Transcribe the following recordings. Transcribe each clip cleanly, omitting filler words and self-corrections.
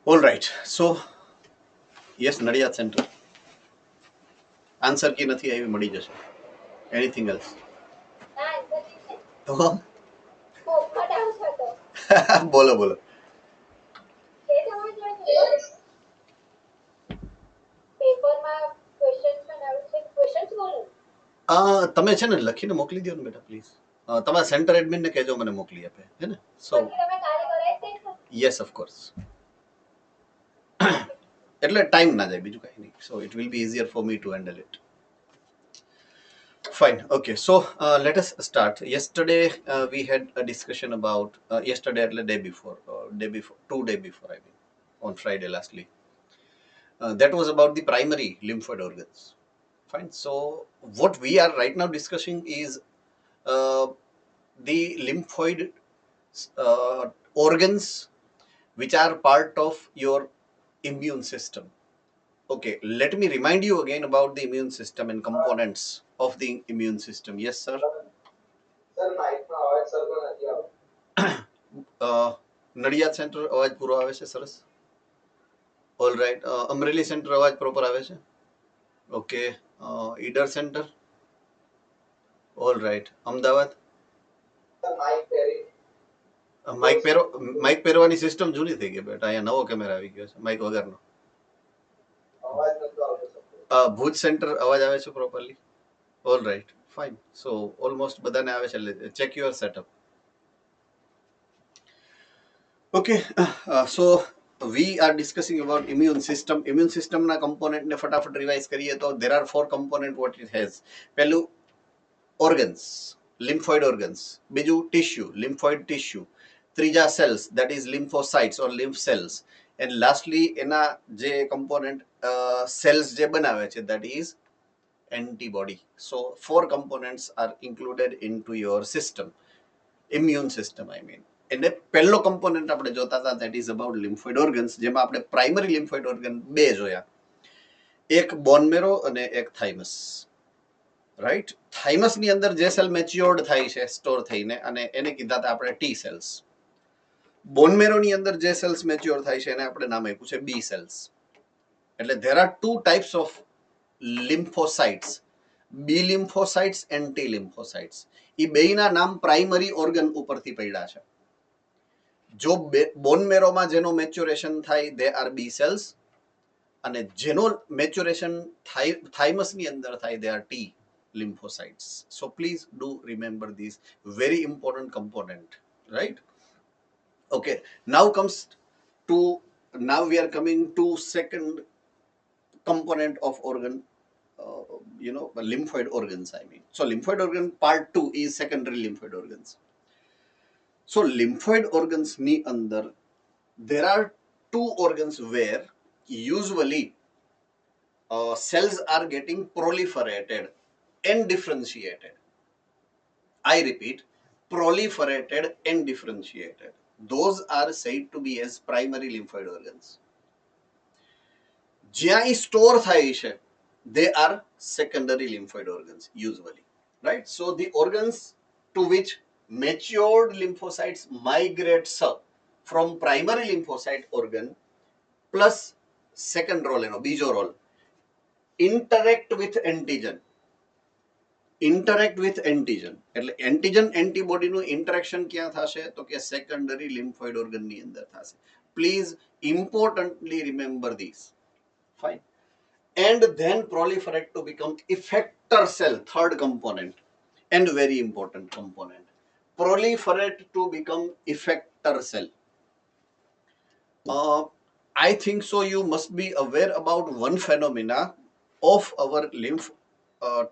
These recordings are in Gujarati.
All right. So, yes, Nadiad Center. Answer की નથી આવી મળી જશે. Anything else? તો બોલો બોલો. તમે છે ને લખીને મોકલી દો ને બેટા પ્લીઝ. તમારા સેન્ટર એડમિન ને કહેજો મને મોકલી આપે હે ને. સો યસ ઓફ કોર્સ. એટલે ટાઈમ ના જાય બીજું કઈ નહીં. So it will be easier for me to handle it. Fine. Okay. So let us start. Yesterday we had a discussion about yesterday, day before, 2 day before. I mean, on Friday lastly. That was about the primary lymphoid organs. Fine. So what we are right now discussing is the lymphoid organs which are part of your immune system. Okay, let me remind you again about the immune system and components of the immune system. Yes, sir. Nadiad centre અવાજ પૂરો આવે છે સરસ. All right. અમરેલી સેન્ટર અવાજ પ્રોપર આવે છે. Okay. Idar centre. All right. Ahmedabad mic પહેરવાની સિસ્ટમ જૂની થઈ ગઈ બેટા. અહીંયા નવો કેમેરા આવી ગયો છે માઇક વગરનો. ભુજ સેન્ટર અવાજ આવે છે properly. All right fine. So almost બધાને આવે છે. Check your setup. Okay, so we are discussing about immune system. Immune system na component ne ફટાફટ રિવાઇઝ કરીએ તો there are 4 component what it has. પહેલું organs, lymphoid organs. બીજું tissue, lymphoid tissue. ત્રીજા cells, that is lymphocytes or lymph cells. And lastly એના જે component cells જે બનાવે છે that is antibody. So 4 components are included into your system, immune system I mean. એટલે પહેલો કમ્પોનન્ટ આપણે જોતા હતા that is about lymphoid organs, જેમાં આપણે પ્રાઇમરી lymphoid organ બે જોયા, એક બોન મેરો અને એક થાઇમસ. રાઈટ. થાઇમસ ની અંદર જે સેલ મેચ્યોર્ડ થાય છે સ્ટોર થઈને અને એને કીધા હતા આપણે ટી સેલ્સ. બોન મેરો ની અંદર જે સેલ્સ મેચ્યોર થાય છે એને આપણે નામ આપ્યું છે બી સેલ્સ. એટલે there are 2 types of lymphocytes, B lymphocytes and T lymphocytes. એ બેયના નામ પ્રાઇમરી ઓર્ગન ઉપરથી પડ્યા છે. જો બોન મેરોમાં જેનો મેચ્યોરેશન થાય દે આર બી સેલ્સ અને જેનો મેચ્યોરેશન થાઇમસની અંદર થાય they are T lymphocytes. So please do remember these very important component, right? Okay, now we are coming to second component of organ, lymphoid organs I mean. So lymphoid organ part 2 is secondary lymphoid organs. So lymphoid organs ની અંદર there are 2 organs where usually cells are getting proliferated and differentiated. I repeat, proliferated and differentiated. Those are said to be as primary lymphoid organs. જ્યાં એ સ્ટોર થાય છે they are secondary lymphoid organs usually, right? So the organs to which matured lymphocytes migrates from primary lymphocyte organ plus second role એનો બીજો રોલ interact with antigen. એટલે એન્ટીજન એન્ટીબોડીનું ઇન્ટરેક્શન ક્યાં થશે તો કે સેકન્ડરી લિમ્ફોઇડ ઓર્ગનની અંદર થશે. Please importantly remember this. Fine. and then proliferate to become effector cell, third component and very important component. Proliferate to become effector cell. I think so you must be aware about one phenomena of our lymph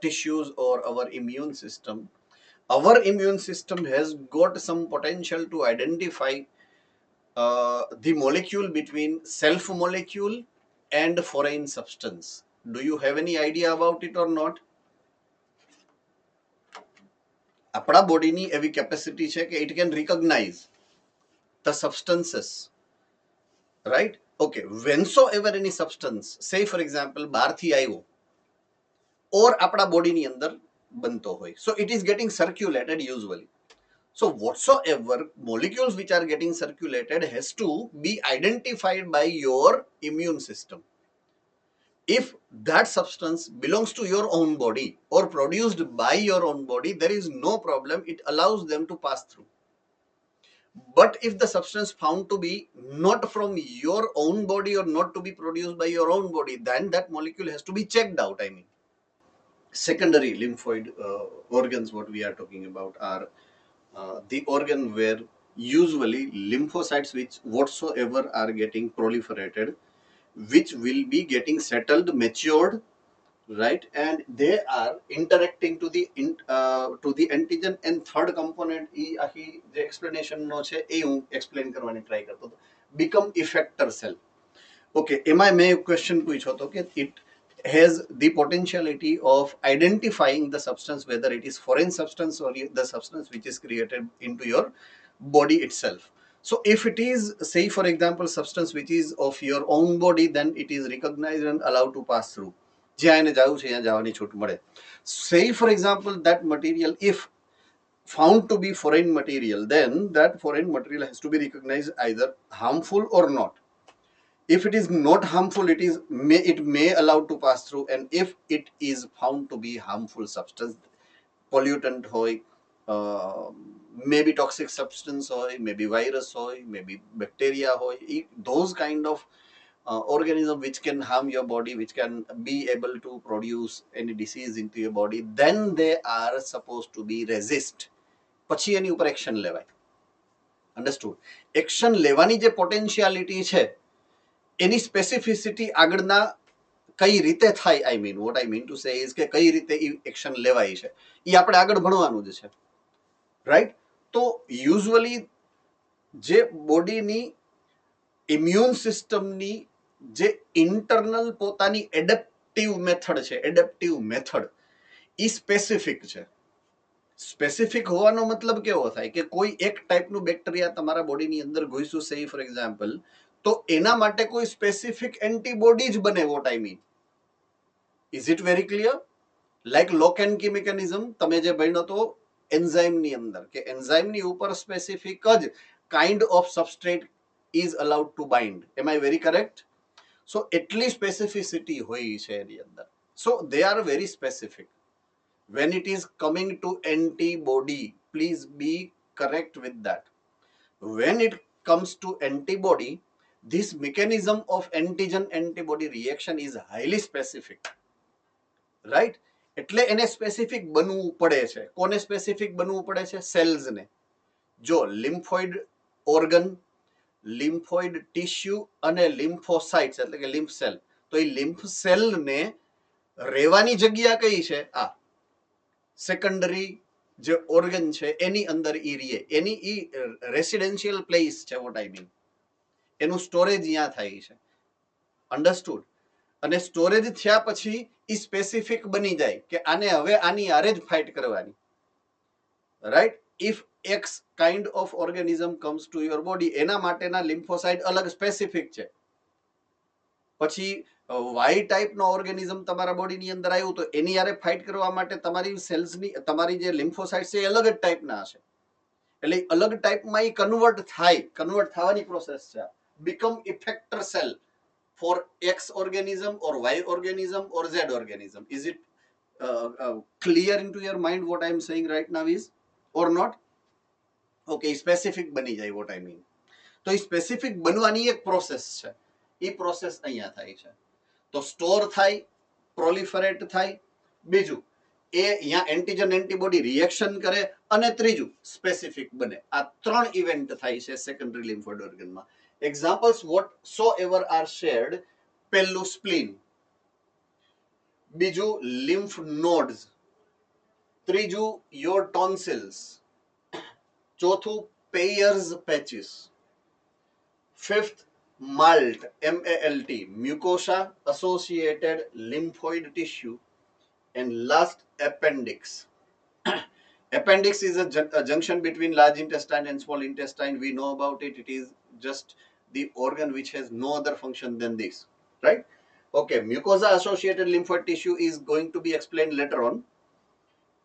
tissues or our immune system. Our immune system has got some potential to identify the molecule between self molecule and foreign substance. Do you have any idea about it or not? આપણા બોડીની એવી કેપેસિટી છે કે it can recognize the substances, right? Okay, whensoever any substance, say for example બહારથી આવ્યો or આપણા બોડીની અંદર બનતો હોય, so it is getting circulated usually. So whatsoever molecules which are getting circulated has to be identified by your immune system. If that substance belongs to your own body or produced by your own body, there is no problem, it allows them to pass through. But if the substance found to be not from your own body or not to be produced by your own body, then that molecule has to be checked out. I mean, secondary lymphoid organs, what we are talking about, are the organ where usually lymphocytes, which whatsoever are getting proliferated, which will be getting settled, matured, right, and they are interacting to the antigen. And third component એ આખી જે explanation નો છે એ હું explain કરવાની try કરતો હતો, become effector cell. Okay, એમાં મેં એક question પૂછ્યો હતો કે it has the potentiality of identifying the substance, whether it is foreign substance or the substance which is created into your body itself. So if it is, say for example, substance which is of your own body, then it is recognized and allowed to pass through. જ્યાં એને જવું છે ત્યાં જવાની છૂટ મળે. Say for example, that material, if found to be foreign material, then that foreign material has to be recognized either harmful or not. If it is not harmful, it may allow to pass through. And if it is found to be harmful substance, pollutant hoy, maybe toxic substance hoy, maybe virus hoy, maybe bacteria hoy, those kind of organism which can harm your body, which can be able to produce any disease into your body, then they are supposed to be resist. પછી એની ઉપર એક્શન લેવાય. અંડરસ્ટુડ? એક્શન લેવાની જે પોટેન્શિયાલિટી છે એની સ્પેસિફિસિટી આગળના કઈ રીતે થાય, I mean vote I mean to say is કે કઈ રીતે એ એક્શન લેવાય છે એ આપણે આગળ ભણવાનું જ છે, રાઈટ? તો યુઝ્યુઅલી જે બોડીની ઇમ્યુન સિસ્ટમની જે ઇન્ટરનલ પોતાની એડેપ્ટિવ મેથડ છે, એડેપ્ટિવ મેથડ, એ સ્પેસિફિક છે. સ્પેસિફિક હોવાનો મતલબ કેવો થાય કે કોઈ એક ટાઈપનું બેક્ટેરિયા તમારા બોડીની અંદર ઘૂસ્યું, સે ફોર એક્ઝામ્પલ, તો એના માટે કોઈ સ્પેસિફિક એન્ટીબોડી જ બને. What I mean, is it very clear? Like lock and key mechanism તમે જે ભણ્યો તો એન્ઝાઇમની અંદર, કે એન્ઝાઇમની ઉપર સ્પેસિફિક જ kind of substrate is allowed to bind. Am I very correct? So એટલી સ્પેસિફિસિટી હોય છે એની અંદર. So they are very specific. When it is coming to antibody, please be correct with that. When it comes to antibody, this mechanism of antigen antibody reaction is highly specific, right? એટલે એને સ્પેસિફિક બનવું પડે છે. કોને સ્પેસિફિક બનવું પડે છે? સેલ્સ ને. જો લિમ્ફોઇડ ઓર્ગન, લિમ્ફોઇડ ટિશ્યુ અને લિમ્ફોસાઇટ્સ એટલે કે લિમ્ફ સેલ, તો એ લિમ્ફ સેલ ને રહેવાની જગ્યા કઈ છે? આ સેકન્ડરી જે ઓર્ગન છે એની અંદર ઈ રીએ, એની ઈ રેસિડેન્શિયલ પ્લેસ છે. વોટ આઈ મીન, એનું સ્ટોરેજ અહીંયા થાય છે. અંડરસ્ટુડ? અને સ્ટોરેજ થયા પછી ઈ સ્પેસિફિક બની જાય કે આને હવે આની આરે જ ફાઇટ કરવાની, right? If x kind of organism comes to your body, એના માટેના લિમ્ફોસાઇટ અલગ સ્પેસિફિક છે. પછી વાય ટાઈપનો ઓર્ગેનિઝમ તમારા બોડીની અંદર આવ્યું તો એની યારે ફાઇટ કરવા માટે તમારી સેલ્સની, તમારી જે લિમ્ફોસાઇટ્સ છે એ અલગ જ ટાઈપના હશે. એટલે અલગ ટાઈપમાં એ કન્વર્ટ થાય, કન્વર્ટ થવાની પ્રોસેસ છે. Become effector cell for X organism or Y organism or Z organism. Is it clear in to your mind what I am saying right now is or not? Okay, specific બની જાય. વોટ આઈ મીન, તો એ સ્પેસિફિક બનવાની એક પ્રોસેસ છે. એ પ્રોસેસ અહીંયા થાય છે. તો સ્ટોર થાય, પ્રોલિફરેટ થાય, બીજું એ અહીંયા એન્ટીજન એન્ટીબોડી રિએક્શન કરે, અને ત્રીજું સ્પેસિફિક બને. આ ત્રણ ઇવેન્ટ થાય છે સેકન્ડરી લિમ્ફોઇડ ઓર્ગનમાં. Examples whatsoever are shared: પહેલું સ્પ્લીન, બીજું લિમ્ફ નોડ્સ, ત્રીજું યોર ટોન્સિલ્સ, ચોથું Peyer's patches, fifth MALT, MALT, mucosa associated lymphoid tissue, and last appendix. Appendix is a junction between large intestine and small intestine. We know about it. It is just the organ which has no other function than this, right? Okay, mucosa associated lymphoid tissue is going to be explained later on.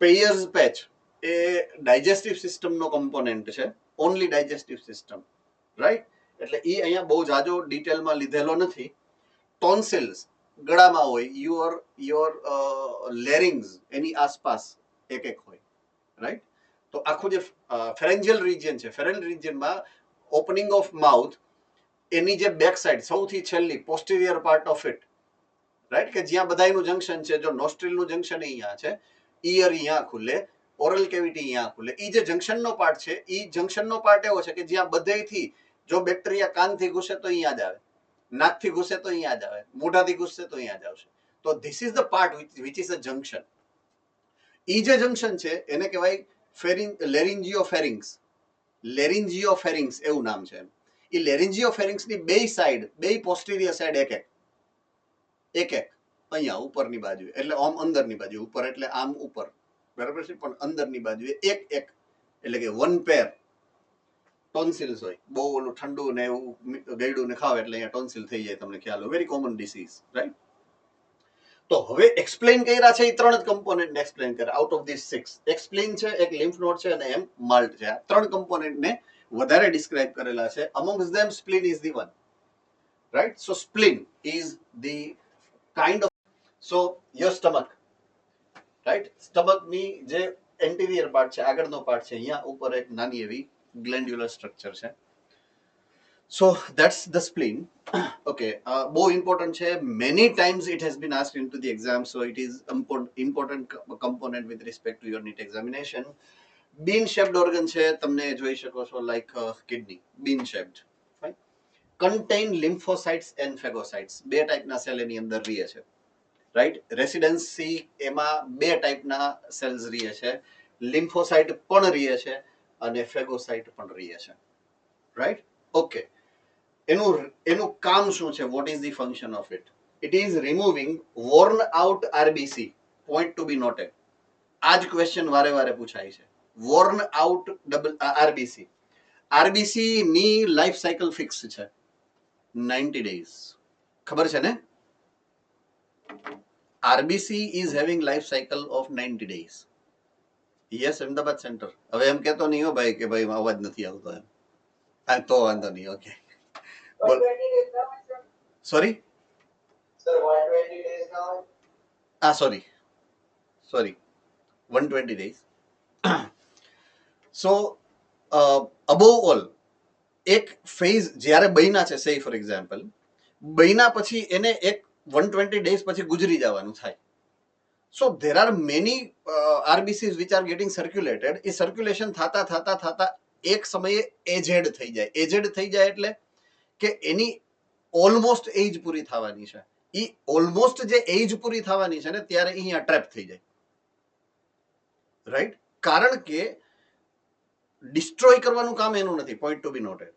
Peyer's patch. A digestive સિસ્ટમનો કમ્પોનેન્ટ છે, ઓનલી ડાયજેસ્ટિવ સિસ્ટમ, રાઈટ? એટલે એ અહીંયા બહુ જાજો ડિટેલમાં લીધેલો નથી. ટોન્સિલ્સ ગળામાં હોય, યોર લેરિંગ્સ એની આસપાસ એક એક હોય, રાઈટ? તો આખું જે ફેરેન્જિયલ રિજિયન છે, ફેરેન્જિયલ રિજિયનમાં ઓપનિંગ ઓફ માઉથ, એની જે બેક સાઈડ સૌથી છેલ્લી પોસ્ટિરિયર પાર્ટ ઓફ ઇટ, રાઈટ, કે જ્યાં બધાયનું જંકશન છે. જો નોસ્ટ્રિલનું જંકશન અહીંયા છે, ઈયર અહીંયા ખુલે, ઓરલ કેવિટી અહીંયા ખુલે. એ જે જંકશનનો પાર્ટ છે, એ જંકશનનો પાર્ટ એવો છે કે જ્યાં બધેથી જો બેક્ટેરિયા કાનથી ઘૂસે તો અહીંયા જ આવે, નાકથી ઘૂસે તો અહીંયા જ આવે, મોઢાથી ઘૂસે તો અહીંયા જ આવશે. તો this is the part which is a junction. ઈ જે જંકશન છે એને કહેવાય લેરિન્જિયોફેરિંગ્સ. લેરિન્જિયોફેરિંગ્સ એવું નામ છે. એ લેરિન્જિયોફેરિંગ્સની બે સાઈડ, બે પોસ્ટિરિયર સાઈડ એક એક અહીંયા ઉપરની બાજુ, એટલે આમ અંદરની બાજુ, ઉપર એટલે આમ ઉપર, બરાબર છે, પણ અંદરની બાજુએ એક એક, એટલે કે વન પેર ટોન્સિલ્સ હોય. બહુ ઓલું ઠંડુ ને એવું ગળ્યું ને ખાવ એટલે અહીંયા ટોન્સિલ થઈ જાય, તમને ખ્યાલ હોય, વેરી કોમન ડિસીઝ, રાઈટ? તો હવે એક્સપ્લેન કર્યા છે એ ત્રણ જ કમ્પોનેન્ટને એક્સપ્લેન કરે આઉટ ઓફ ધીસ 6. એક્સપ્લેન છે, એક લિમ્ફ નોડ છે અને એમ માલ્ટ છે. આ ત્રણ કમ્પોનેન્ટને વધારે ડિસ્ક્રાઇબ કરેલા છે. amongst them spleen is the one, right? So spleen is the kind of, so your stomach, right? stomach ની જે એન્ટિરિયર પાર્ટ છે, આગળનો પાર્ટ છે, અહીંયા ઉપર એક નાની એવી ગ્લેન્ડ્યુલર સ્ટ્રક્ચર છે. So that's the spleen. Okay, બહુ important છે. Many times it has been asked into the exam, so it is important component with respect to your NEET examination. Bean shaped organ છે, તમને જોઈ શકો છો, like kidney, bean shaped, right? Contain lymphocytes and phagocytes. બે ટાઈપના સેલ એની અંદર રહે છે, રાઈટ? રેસિડેન્સી એમાં બે ટાઈપના સેલ્સ રહે છે, લિમ્ફોસાઇટ પણ રહે છે અને ફેગોસાઇટ પણ રહે છે, રાઈટ? ઓકે, એનું કામ શું છે? What is the function of it? It is removing worn out RBC. Point to be noted. આ જ ક્વેશ્ચન વારે વારે પૂછાય છે. Worn out RBC. આરબીસી ની લાઈફ સાયકલ ફિક્સ છે 90 days. ખબર છે ને? RBC is having life cycle of 90 days. Yes, Ahmedabad centre. હવે એમ કહેતો નહીં હો ભાઈ કે ભાઈ અવાજ નથી આવતો એમ. હા, તો વાંધો નહીં. Okay, sorry sir, 120 days now. Sorry 120 days. સો અબોવ ઓલ, એક ફેઝ જ્યારે બન્યા છે, સે ફોર એક્ઝામ્પલ, બન્યા પછી એને એક 120 days પછી ગુજરી જવાનું થાય. So there are many RBCs which are getting circulated. એ સર્ક્યુલેશન થતા થતા થતા એક સમયે એજેડ થઈ જાય. એજેડ થઈ જાય એટલે કે એની ઓલમોસ્ટ એજ પૂરી થવાની છે. એ ઓલમોસ્ટ જે એજ પૂરી થવાની છે ને, ત્યારે અહીંયા ટ્રેપ થઈ જાય, રાઈટ? કારણ કે ડિસ્ટ્રોય કરવાનું કામ એનું નથી. Point to be noted.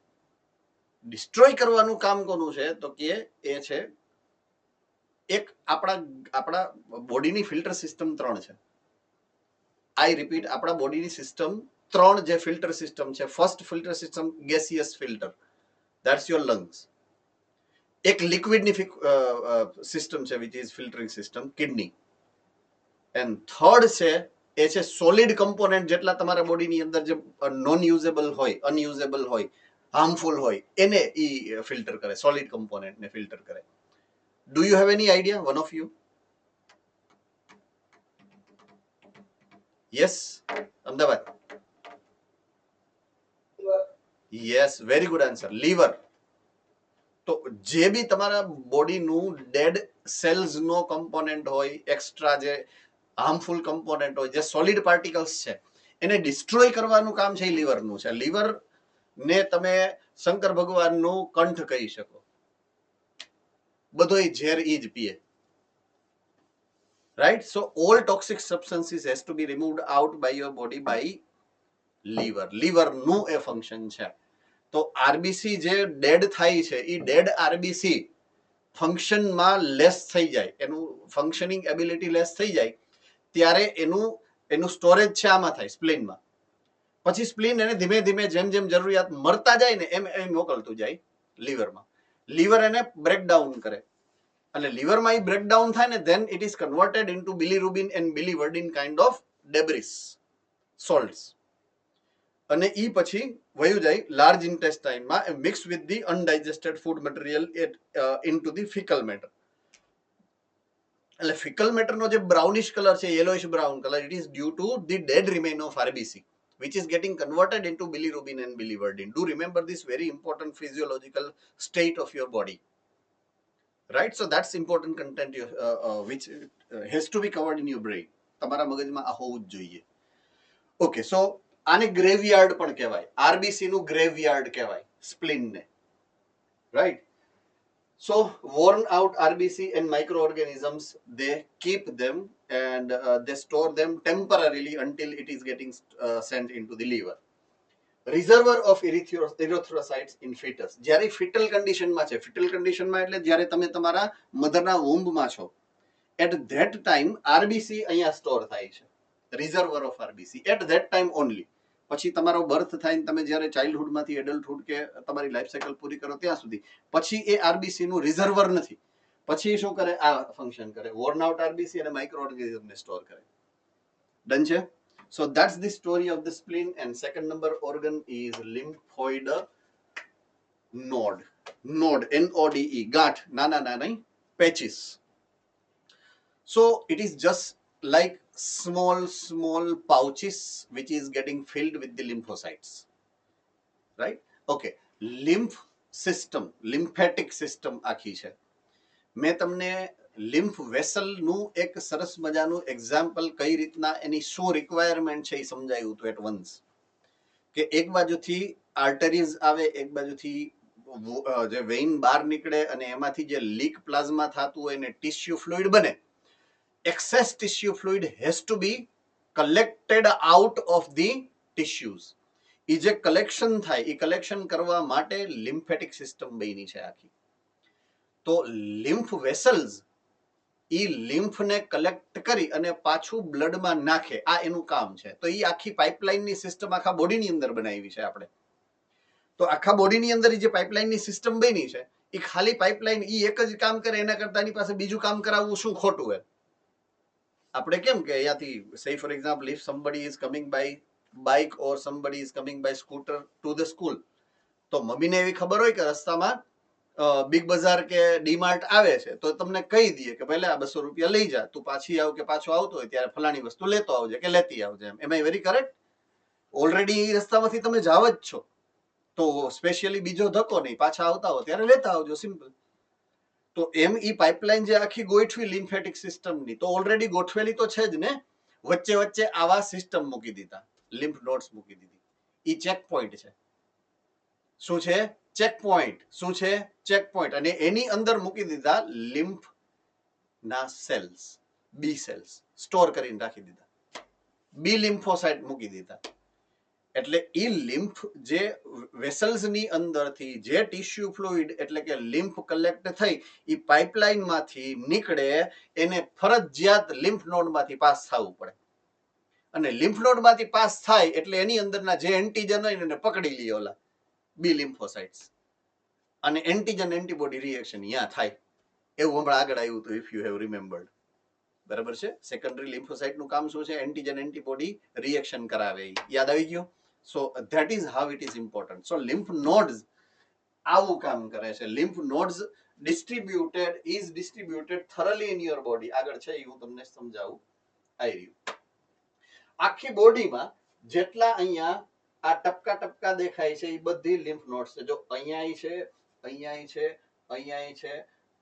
Destroy કરવાનું કામ કોનું છે? તો કે એ છે એક આપણા બોડીની ફિલ્ટર સિસ્ટમ 3 છે. આઈ રિપીટ, આપણા બોડીની સિસ્ટમ 3 જે ફિલ્ટર સિસ્ટમ છે. First filter system gaseous filter, that's your lungs. એક લિક્વિડની સિસ્ટમ છે which is filtering system, kidney. And third છે એ છે સોલિડ કમ્પોનેન્ટ, જેટલા તમારા બોડીની અંદર જે નોન યુઝેબલ હોય, અનયુઝેબલ હોય, હાર્મફુલ હોય, એને ઈ ફિલ્ટર કરે, સોલિડ કમ્પોનેન્ટને ફિલ્ટર કરે. Do you have any idea, one of you? Yes, Ahmedabad. Yes, very good answer, liver. તો જે બી તમારા બોડીનું ડેડ સેલ્સનો કમ્પોનેન્ટ હોય, એક્સ્ટ્રા જે હાર્મફુલ કમ્પોનેન્ટ હોય, જે સોલિડ પાર્ટિકલ્સ છે, એને ડિસ્ટ્રોય કરવાનું કામ છે એ લીવરનું છે. લીવરને તમે શંકર ભગવાનનું કંઠ કહી શકો. બધોય ઝેર ઈ જ પીએ, right? So all toxic substances has to be removed out by your body by liver. લીવરનું એ ફંક્શન છે. તો આરબીસી જે ડેડ થાય છે, એ ડેડ આરબીસી ફંક્શનમાં લેસ થઈ જાય, એનું ફંક્શનિંગ એબિલિટી લેસ થઈ જાય, ત્યારે એનું સ્ટોરેજ છે આમાં થાય, સ્પ્લીનમાં. પછી સ્પ્લીન એને ધીમે ધીમે જેમ જેમ જરૂરિયાત મળતા જાય ને એમ એમ મોકલતું જાય લીવરમાં. લીવર એને બ્રેકડાઉન કરે, એટલે લીવરમાં એ બ્રેકડાઉન થાય ને, then it is converted into bilirubin and biliverdin kind of debris. Salts, અને ઈ પછી વયું જાય લાર્જ ઇન્ટેસ્ટાઇનમાં mix with the undigested food material into the fecal matter. એટલે ફિકલ મેટરનો જે બ્રાઉનિશ કલર છે, yellowish brown colour, it is due to the dead remain of RBC which is getting converted into bilirubin and biliverdin. Do remember this very important physiological state of your body, right? So that's important content which has to be covered in your brain. તમારા મગજમાં આ હોવું જ જોઈએ. ઓકે, સો આને ગ્રેવયાર્ડ પણ કહેવાય. આરબીસી નું ગ્રેવયાર્ડ કહેવાય સ્પ્લીન ને, right? So worn out RBC and microorganisms, they keep them and they store them temporarily until it is getting sent into the liver. Reservoir of erythrocytes in fetus. જ્યારે fetal condition માં છે, fetal condition માં એટલે જ્યારે તમે તમારા મધરના womb માં છો, at that time RBC અહીંયા સ્ટોર થાય છે. Reservoir of RBC at that time only. પછી તમારો બર્થ થાય, તમે જ્યારે ચાઇલ્ડહુડ માંથી એડલ્ટહુડ કે તમારી લાઈફ સાયકલ પૂરી કરો ત્યાં સુધી, પછી એ આરબીસી નું રિઝર્વર નથી. પછી શું કરે? આ ફંક્શન કરે, વોર્ન આઉટ આરબીસી અને માઇક્રો ઓર્ગેનિઝમને સ્ટોર કરે. ડન છે? So that's the story of the spleen. And second number organ is lymphoid node. Node, N-O-D-E, ગાંઠ, નાના નાના patches. So it is just like small pouches which is getting filled with the lymphocytes, right? Okay, lymph system, lymphatic system આખી છે. મેં તમને lymph vessel નું એક સરસ મજાનું એક્ઝામ્પલ કઈ રીતના એની શું રિક્વાયરમેન્ટ છે એ સમજાયું હતું એટ વન્સ, કે એક બાજુથી આર્ટરીઝ આવે, એક બાજુથી જે વેઇન બહાર નીકળે અને એમાંથી જે લીક પ્લાઝમા થતું હોય ને ટિશ્યુ ફ્લુઇડ બને. Excess tissue fluid has to be collected out of the tissues. એ જે કલેક્શન થાય, એ કલેક્શન કરવા માટે લિમ્ફેટિક સિસ્ટમ બની છે આખી. તો લિમ્ફ વેસલ્સ એ લિમ્ફને કલેક્ટ કરી અને પાછું બ્લડમાં નાખે, આ એનું કામ છે. તો એ આખી પાઇપલાઇનની સિસ્ટમ આખા બોડીની અંદર બનાવી છે આપણે. તો આખા બોડીની અંદર જે પાઇપલાઇનની સિસ્ટમ બની છે, એ ખાલી પાઇપલાઇન એ એક જ કામ કરે, એના કરતા એની પાસે બીજું કામ કરાવવું શું ખોટું હોય? આપણે કેમ કે અહીંયાથી, say for example, if somebody is coming by bike or somebody is coming by scooter to the school, તો મમ્મીને એવી ખબર હોય કે રસ્તામાં બિગ બજાર કે ડીમાર્ટ આવે છે, તો તમને કહી દઈએ કે પહેલા 200 રૂપિયા લઈ જા, તું પાછી આવ કે પાછો આવતો હોય ત્યારે ફલાણી વસ્તુ લેતો આવજે કે લેતી આવજે. એમ આઈ વેરી કરેક્ટ? ઓલરેડી એ રસ્તામાંથી તમે જાવ જ છો, તો સ્પેશિયલી બીજો ધક્કો નહીં, પાછા આવતા હો ત્યારે લેતા આવજો, સિમ્પલ. તો એમ ઈ પાઇપલાઇન જે આખી ગોઠવી લિમ્ફેટિક સિસ્ટમની, તો ઓલરેડી ગોઠવેલી તો છે જ ને. વચ્ચે વચ્ચે આવા સિસ્ટમ મૂકી દીધા, લિમ્ફ નોડ્સ મૂકી દીધી. ઈ ચેક પોઈન્ટ છે. શું છે? Check point. શું છે? Check point. અને એની અંદર મૂકી દીધા લિમ્ફ ના સેલ્સ, બી સેલ્સ સ્ટોર કરીને રાખી દીધા, બી લિમ્ફોસાઇટ મૂકી દીધા. એટલે ઈ લિમ્ફ જે વેસલ્સની અંદરથી જે ટિશ્યુ ફ્લુઇડ એટલે કે લિમ્ફ કલેક્ટ થઈ ઈ પાઇપલાઇનમાંથી નીકળે, એને ફરજિયાત લિમ્ફ નોડમાંથી પાસ થવું પડે. અને લિમ્ફ નોડમાંથી પાસ થાય એટલે એની અંદરના જે એન્ટીજન હોય એને પકડી લે ઓલા બી લિમ્ફોસાઇટ્સ, અને એન્ટીજન એન્ટીબોડી રિએક્શન અહીંયા થાય. એવું હમણાં આગળ આવ્યું હતું, ઇફ યુ હેવ રિમેમ્બર્ડ. બરાબર છે? સેકન્ડરી લિમ્ફોસાઇટનું કામ શું છે? એન્ટીજન એન્ટીબોડી રિએક્શન કરાવે. યાદ આવી ગયું? So that is how it is important. So lymph nodes આવું કામ કરે છે. lymph nodes distributed thoroughly in your body. આગળ છે એ હું તમને સમજાવું. આવી રહ્યું. આખી બોડીમાં જેટલા અહીંયા આ ટપકા ટપકા દેખાય છે એ બધી lymph nodes છે. જો અહીંયા છે, અહીંયા છે, અહીંયા છે,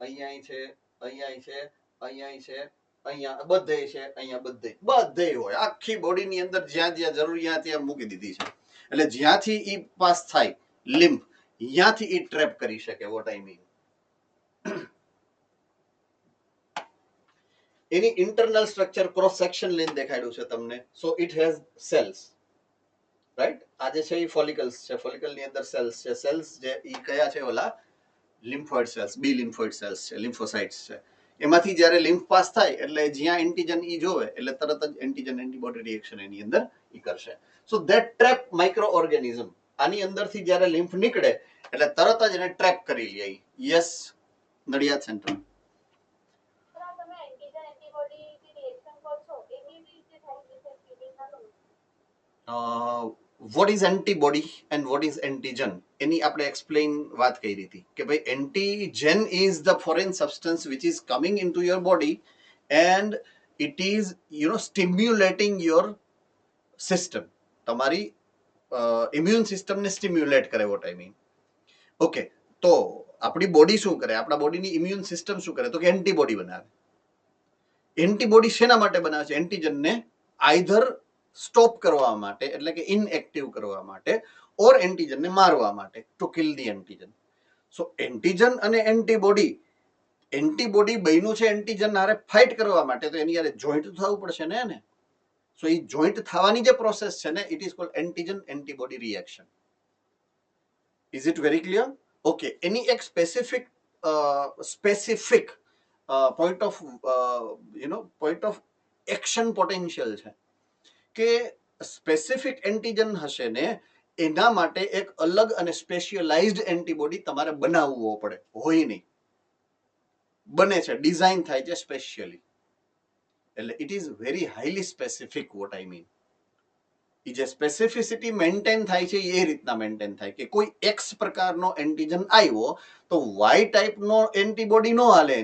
અહીંયા છે, અહીંયા છે, અહીંયા છે, અહીંયા બધે છે, અહીંયા બધે હોય. આખી બોડીની અંદર જ્યાં જ્યાં જરૂરિયાત ત્યાં મૂકી દીધી છે. એટલે જ્યાંથી ઈ પાસ થાય લિમ્ફ, ત્યાંથી ઈ ટ્રેપ કરી શકે. વોટ આઈ મીન, એની ઇન્ટરનલ સ્ટ્રક્ચર ક્રોસ સેક્શન લઈને દેખાડ્યું છે તમને. So it has cells, right? આ જે છે એ ફોલિકલ્સ છે, ફોલિકલની અંદર સેલ્સ છે. સેલ્સ જે ઈ કયા છે? ઓલા લિમ્ફોઇડ સેલ્સ, બી લિમ્ફોઇડ સેલ્સ છે, લિમ્ફોસાઇટ્સ છે. એમાંથી જ્યારે લિમ્ફ પાસ થાય એટલે જ્યાં એન્ટીજન ઈ જોવે એટલે તરત જ એન્ટીજન એન્ટીબોડી રિએક્શન એની અંદર ઈ કરશે. So that trap micro organism, આની અંદરથી જ્યારે લિમ્ફ નીકળે એટલે તરત જ એને ટ્રેપ કરી લે. Yes, Nadiad centre. What is antibody and what is antigen એની આપણે એક્સપ્લેન વાત કરી હતી કે ભાઈ antigen is the foreign substance which is coming in to your body and it is stimulating your system, તમારી ઇમ્યુન સિસ્ટમને સ્ટિમ્યુલેટ કરે. વોટ આઈ મીન, ઓકે, તો આપણી બોડી શું કરે, આપણા બોડીની ઇમ્યુન સિસ્ટમ શું કરે, તો કે એન્ટીબોડી બનાવે. એન્ટીબોડી શેના માટે બનાવે છે? એન્ટીજનને આઈધર સ્ટોપ કરવા માટે, એટલે કે ઇનએક્ટિવ કરવા માટે, ઓર એન્ટીજનને મારવા માટે, two kill the antigen. So antigen અને એન્ટીબોડી, એન્ટીબોડી બન્યું છે એન્ટીજન હારે ફાઇટ કરવા માટે, તો એની હારે જોઈન્ટ થવું પડશે ને એને. સો એ જોઈન્ટ થવાની જે પ્રોસેસ છે ને, it is called antigen antibody reaction. Is it very clear? Okay, એની એક specific point of action potential છે કે સ્પેસિફિક એન્ટીજન હશે ને એના માટે એક અલગ અને સ્પેશિયલાઇઝ્ડ એન્ટીબોડી તમારે બનાવવો પડે, હોય નહીં, બને છે, ડિઝાઇન થાય છે સ્પેશિયલી. એટલે it is very highly specific. What I mean, એ જે સ્પેસિફિસિટી મેન્ટેન થાય છે એ રીતના મેન્ટેન થાય કે કોઈ એક્સ પ્રકારનો એન્ટીજન આવ્યો તો વાય ટાઈપનો એન્ટીબોડી નો હાલે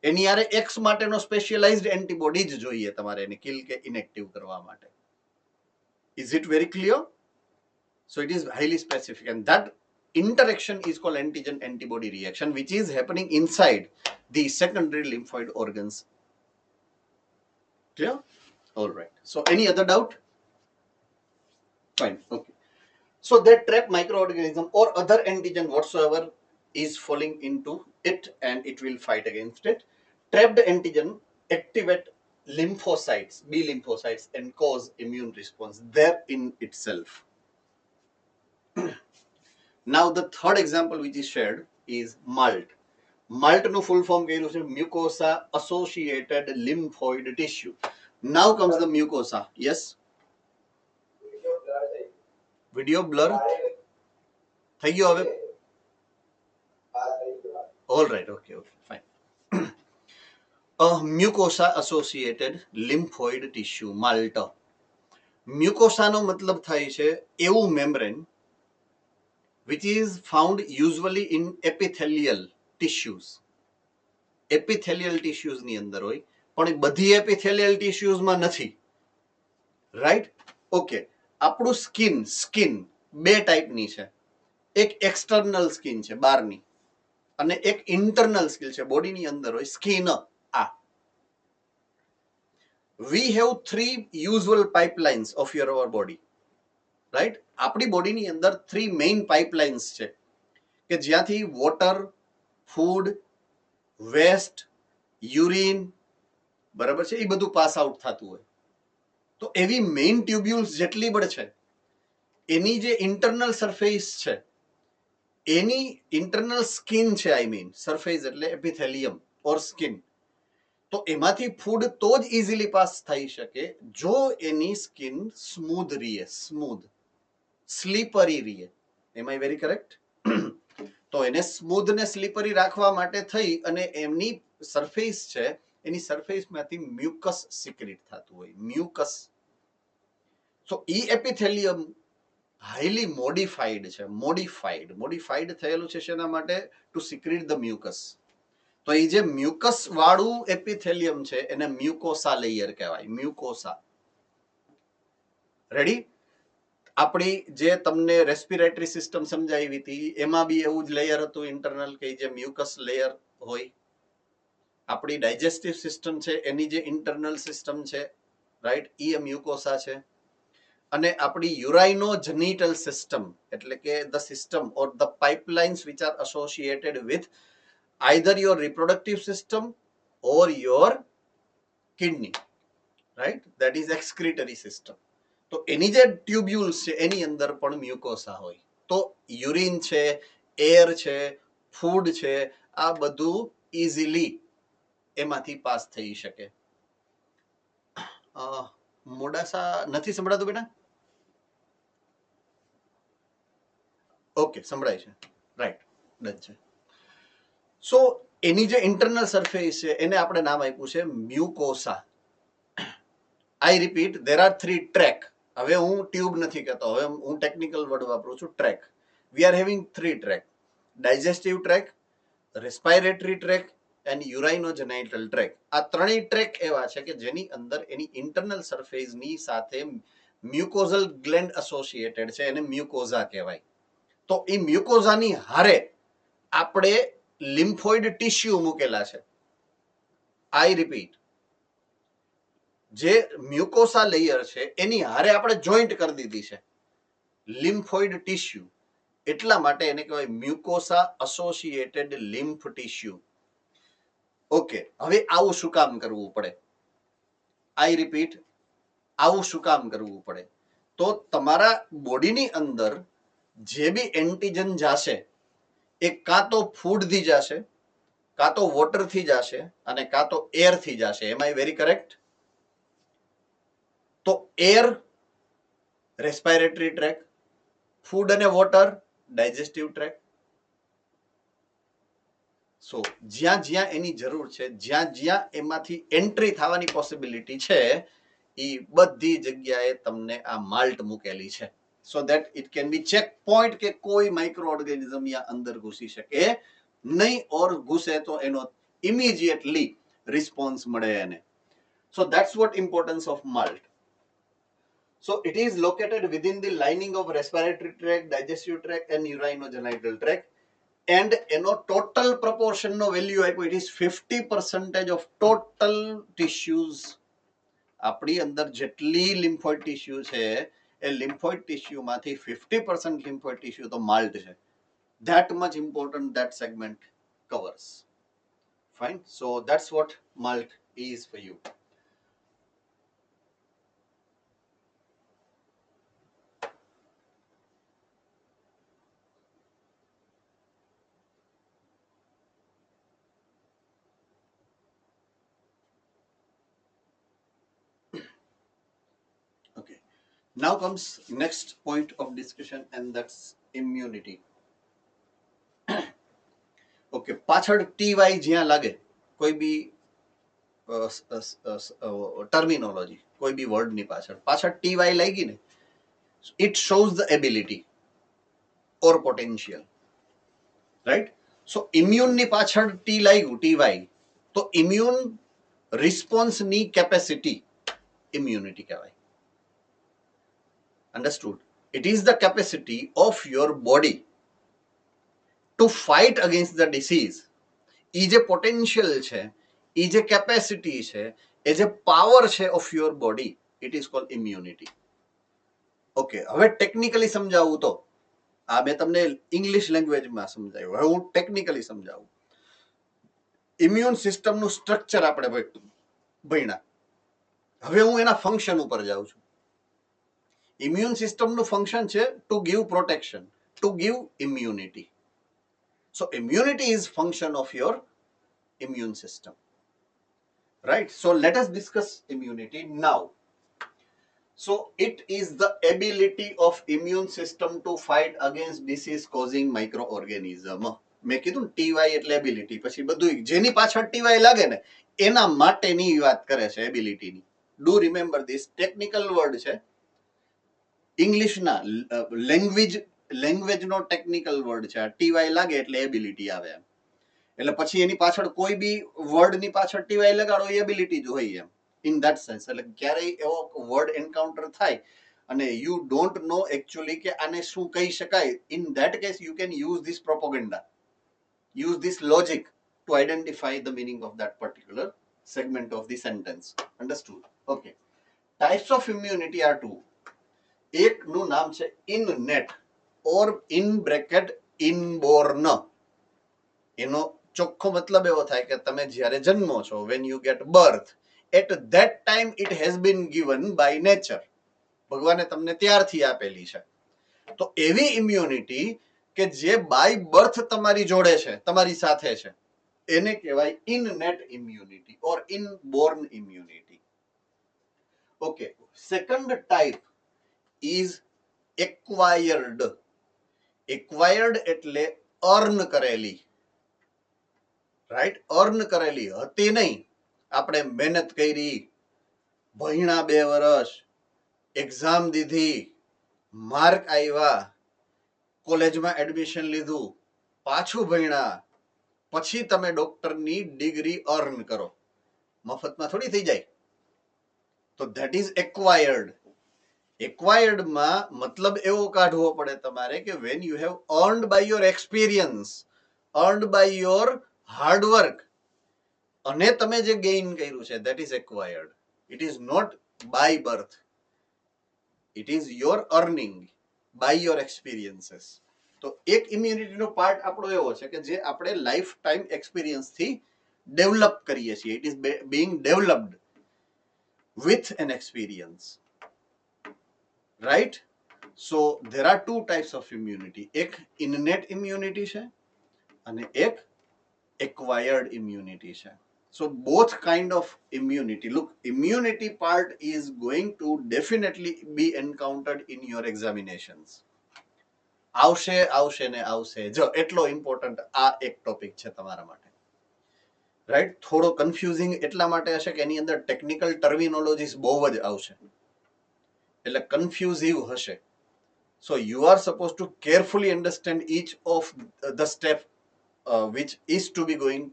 એની યારે એક્સ માટેનો સ્પેશિયલાઇઝ્ડ એન્ટીબોડી જ જોઈએ તમારે એને કિલ કે ઇનએક્ટિવ કરવા માટે. Is it very clear? So it is highly specific and that interaction is called antigen antibody reaction, which is happening inside the secondary lymphoid organs. Clear? All right. So any other doubt? Fine. Okay. So that trap microorganism or other antigen whatsoever is falling into it and it will fight against it. Trapped antigen activate lymphocytes, B lymphocytes, and cause immune response there in itself. Now the third example which is shared is MALT. MALT no full form કહેલું છે mucosa associated lymphoid tissue. Now comes the mucosa. Yes? Video blur થઈ ગયો હવે? All right. Okay. Fine. Mucosa associated lymphoid tissue, MALT. Mucosa નો મતલબ થાય છે એવું membrane which is found usually in epithelial tissues. Epithelial tissues ની અંદર હોય, પણ બધી epithelial tissues માં નથી. રાઈટ? ઓકે, આપણું સ્કિન બે ટાઈપની છે. એક એક્સટર્નલ સ્કિન છે બહારની, અને એક ઇન્ટરનલ સ્કિન છે બોડીની અંદર હોય સ્કિન. આ we have three usual pipelines of our body. Right? આપણી બોડીની અંદર 3 મેઇન પાઇપલાઇન્સ છે કે જ્યાંથી વોટર, ફૂડ, વેસ્ટ, યુરિન, બરાબર છે, એ બધું પાસ આઉટ થતું હોય. તો એવી મેઇન ટ્યુબ્યુલ્સ જેટલી પણ છે એની જે ઇન્ટરનલ સરફેસ છે, એની ઇન્ટરનલ સ્કિન છે, આઈ મીન સરફેસ એટલે એપિથેલિયમ ઓર સ્કિન, તો એમાંથી ફૂડ તો જ ઇઝીલી પાસ થઈ શકે જો એની સ્કિન સ્મૂધ રહીએ, સ્લીપરી રહીએ. એમ આઈ વેરી કરેક્ટ? તો એને સ્મૂધ ને સ્લીપરી રાખવા માટે થઈ અને એમની સરફેસ છે, એની સરફેસમાંથી મ્યુકસ સિક્રેટ થતું હોય, મ્યુકસ. સો ઈ એપિથેલિયમ હાઈલી મોડિફાઈડ છે, મોડિફાઈડ થયેલું છે શેના માટે? To secrete the mucus. તો એ જે મ્યુકસ વાળું એપિથેલિયમ છે એને મ્યુકોસા લેયર કહેવાય, મ્યુકોસા. રેડી? આપણી જે તમને રેસ્પિરેટરી સિસ્ટમ સમજાવી હતી એમાં બી એવું જ લેયર હતું ઇન્ટરનલ કે જે મ્યુકસ લેયર હોય. આપણી ડાયજેસ્ટિવ સિસ્ટમ છે એની જે ઇન્ટરનલ સિસ્ટમ છે, રાઈટ, એ મ્યુકોસા છે. અને આપણી યુરાઇનોજેનિટલ સિસ્ટમ એટલે કે the system or the pipelines which are associated with either your reproductive system or your kidney, right, that is excretory system. તો એની જે ટ્યુબ્યુલ્સ છે એની અંદર પણ મ્યુકોસા હોય. તો યુરિન છે, એર છે, ફૂડ છે, આ બધું ઇઝીલી એમાંથી પાસ થઈ શકે. મોડાસા નથી સંભળાતું બેટા? ઓકે, સંભળાય છે, રાઈટ, ડન છે. સો એની જે ઇન્ટરનલ સરફેસ છે એને આપણે નામ આપ્યું છે mucosa. I repeat, there are 3 track. હવે હું ટ્યુબ નથી કહેતો, હવે હું ટેકનિકલ વર્ડ વાપરું છું, tract. We are having 3 tract: digestive tract, respiratory tract and urinogenital tract. આ ત્રણેય ટ્રેક એવા છે કે જેની અંદર એની ઇન્ટરનલ સરફેસની સાથે મ્યુકોઝલ ગ્લેન્ડ એસોસિએટેડ છે, એને મ્યુકોઝા કહેવાય. તો એ મ્યુકોઝાની હારે આપણે લિમ્ફોઇડ ટિશ્યુ મૂકેલા છે. આઈ રિપીટ, જે મ્યુકોસા લેયર છે એની હારે આપણે જોઈન્ટ કરી દીધી છે લિમ્ફોઇડ ટિશ્યુ. એટલા માટે એને કહેવાય મ્યુકોસા એસોસિએટેડ લિમ્ફ ટિશ્યુ. ઓકે, હવે આવું શું કામ કરવું પડે? આઈ રિપીટ, આવું શું કામ કરવું પડે? તો તમારા બોડીની અંદર જે બી એન્ટીજન જાશે એ કાં તો ફૂડથી જશે, કાં તો વોટરથી જશે, અને કાં તો એરથી જશે. એમ આઈ વેરી કરેક્ટ? તો એર રેસ્પાયરેટરી ટ્રેક, ફૂડ અને વોટર ડાયજેસ્ટિવ ટ્રેક. સો જ્યાં જ્યાં એની જરૂર છે, જ્યાં જ્યાં એમાંથી એન્ટ્રી થવાની પોસિબિલિટી છે, એ બધી જગ્યાએ તમને આ માલ્ટ મૂકેલી છે. So that it can be check point કે કોઈ માઇક્રો ઓર્ગેનિઝમ યા અંદર ઘૂસી શકે નહીં, ઓર ઘૂસે તો એનો ઇમિડિયેટલી રિસ્પોન્સ મળે એને. સો that's vote importance of malt. So it is located within the lining of respiratory tract, digestive tract and urinogenital tract. And એનો total proportion નો value આપ્યો, it is 50% of total tissues. આપણી અંદર જેટલી lymphoid tissue છે એ lymphoid tissue માંથી 50% lymphoid tissue તો malt છે. That much important that segment covers. Fine. So that's what malt is for you. Okay. Now comes next point of discussion, and that's immunity. Okay, પાછળ TY જ્યાં લાગે કોઈ બી ટર્મિનોલોજી, કોઈ બી વર્ડની પાછળ TY લાગી ને, it shows the ability or potential, right? So immune ની પાછળ T લાગ્યું TY, તો immune response ની capacity immunity કહેવાય. Understood? It is the capacity of your body to fight against the disease. એ જે પોટેન્શિયલ છે, એ જે કેપેસિટી છે, એ જે પાવર છે of your body, it is cold immunity. Okay, હવે ટેકનિકલી સમજાવું તો આ મેં તમને ઇંગ્લિશ લેંગ્વેજમાં સમજાવ્યું, હવે હું ટેકનિકલી સમજાવું. ઇમ્યુન સિસ્ટમનું સ્ટ્રક્ચર આપણે ભણ્યા, હવે હું એના ફંક્શન ઉપર જાઉં છું. ઇમ્યુન સિસ્ટમનું ફંક્શન છે to give protection, to give immunity. So immunity is function of your immune system, right? So let us discuss immunity now. So it is the ability of immune system to fight against disease causing microorganism. મેં કીધું TY એટલે એબિલિટી, પછી બધું જેની પાછળ TY લાગે ને એના માટેની વાત કરે છે એબિલિટીની. Do remember this, technical word છે, ઇંગ્લિશના લેંગ્વેજનો ટેકનિકલ વર્ડ છે. TY લાગે એટલે એબિલિટી આવે એમ. એટલે પછી એની પાછળ કોઈ બી વર્ડની પાછળ TY લગાડો એ એબિલિટી જ હોય એમ, ઇન ધેટ સેન્સ. એટલે ક્યારેય એવો વર્ડ એન્કાઉન્ટર થાય અને યુ ડોન્ટ નો એકચ્યુઅલી કે આને શું કહી શકાય, in that case you can use this propaganda, use this logic two identify the meaning of that particular segment of the sentence. Understood? Okay. Types of immunity are two. એકનું નામ છે ઇનનેટ ઓર ઇન બ્રેકેટ ઇનબોર્ન. એનો ચોખ્ખો મતલબ એવો થાય કે તમે જ્યારે જન્મો છો, when you get birth, at that time it has been given by nature. ભગવાને તમને ત્યારથી આપેલી છે. તો એવી ઇમ્યુનિટી કે જે બાય બર્થ તમારી જોડે છે, તમારી સાથે છે, એને કહેવાય innate immunity or inborn immunity. Okay, second type is acquired. Acquired એટલે અર્ન કરેલી, રાઈટ? અર્ન કરેલી, હતી નહીં. આપણે મહેનત કરી, ભણ્યા 2 વર્ષ, એક્ઝામ દીધી, માર્ક આવ્યા, કોલેજમાં એડમિશન લીધું, પાછું ભણ્યા, પછી તમે ડોક્ટરની ડિગ્રી અર્ન કરો. મફતમાં થોડી થઈ જાય. તો ધેટ ઇઝ એક્વાયર્ડ. એક્વાયર્ડમાં મતલબ એવો કાઢવો પડે તમારે કે when you have earned by your experience, earned by your hard work, અને તમે જે ગેઇન કર્યું છે that is acquired. It is not by birth, it is your earning by your experiences. તો એક ઇમ્યુનિટીનો પાર્ટ આપણો એવો છે કે જે આપણે લાઈફ ટાઈમ એક્સપિરિયન્સથી ડેવલપ કરીએ છીએ. It is being developed with an experience, right? So there are two types of immunity. એક innate immunity છે અને એક acquired immunity છે. So both kind of immunity, look, immunity part is going to definitely be encountered in your examinations. આવશે આવશે ને આવશે. જો એટલો ઇમ્પોર્ટન્ટ આ એક ટોપિક છે તમારા માટે, રાઈટ? થોડો કન્ફ્યુઝિંગ એટલા માટે હશે કે એની અંદર ટેકનિકલ ટર્મિનોલોજીસ બહુ જ આવશે, એટલે કન્ફ્યુઝિવ હશે. So you are suppose to carefully understand each of the step which is to be going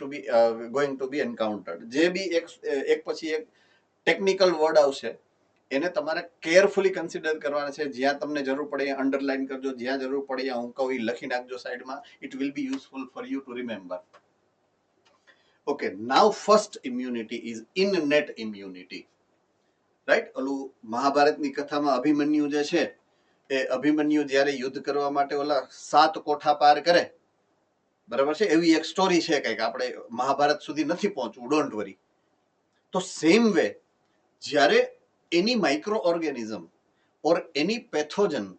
to be encountered. જે બી એક પછી એક ટેકનિકલ વર્ડ આવશે એને તમારે કેરફુલી કન્સિડર કરવાના છે. જ્યાં તમને જરૂર પડે એ અંડરલાઈન કરજો, જ્યાં જરૂર પડે ત્યાં હું કહું લખી નાખજો સાઈડમાં. It will be useful for you two remember. Okay, now first immunity is innate immunity, right? ઓલું મહાભારતની કથામાં અભિમન્યુ જે છે એ અભિમન્યુ જ્યારે યુદ્ધ કરવા માટે ઓલા 7 કોઠા પાર કરે, બરાબર છે, એવી એક સ્ટોરી છે કંઈક. આપણે મહાભારત સુધી નથી પહોંચવું, ડોન્ટ વરી. તો સેમ વે જ્યારે any microorganism or any pathogen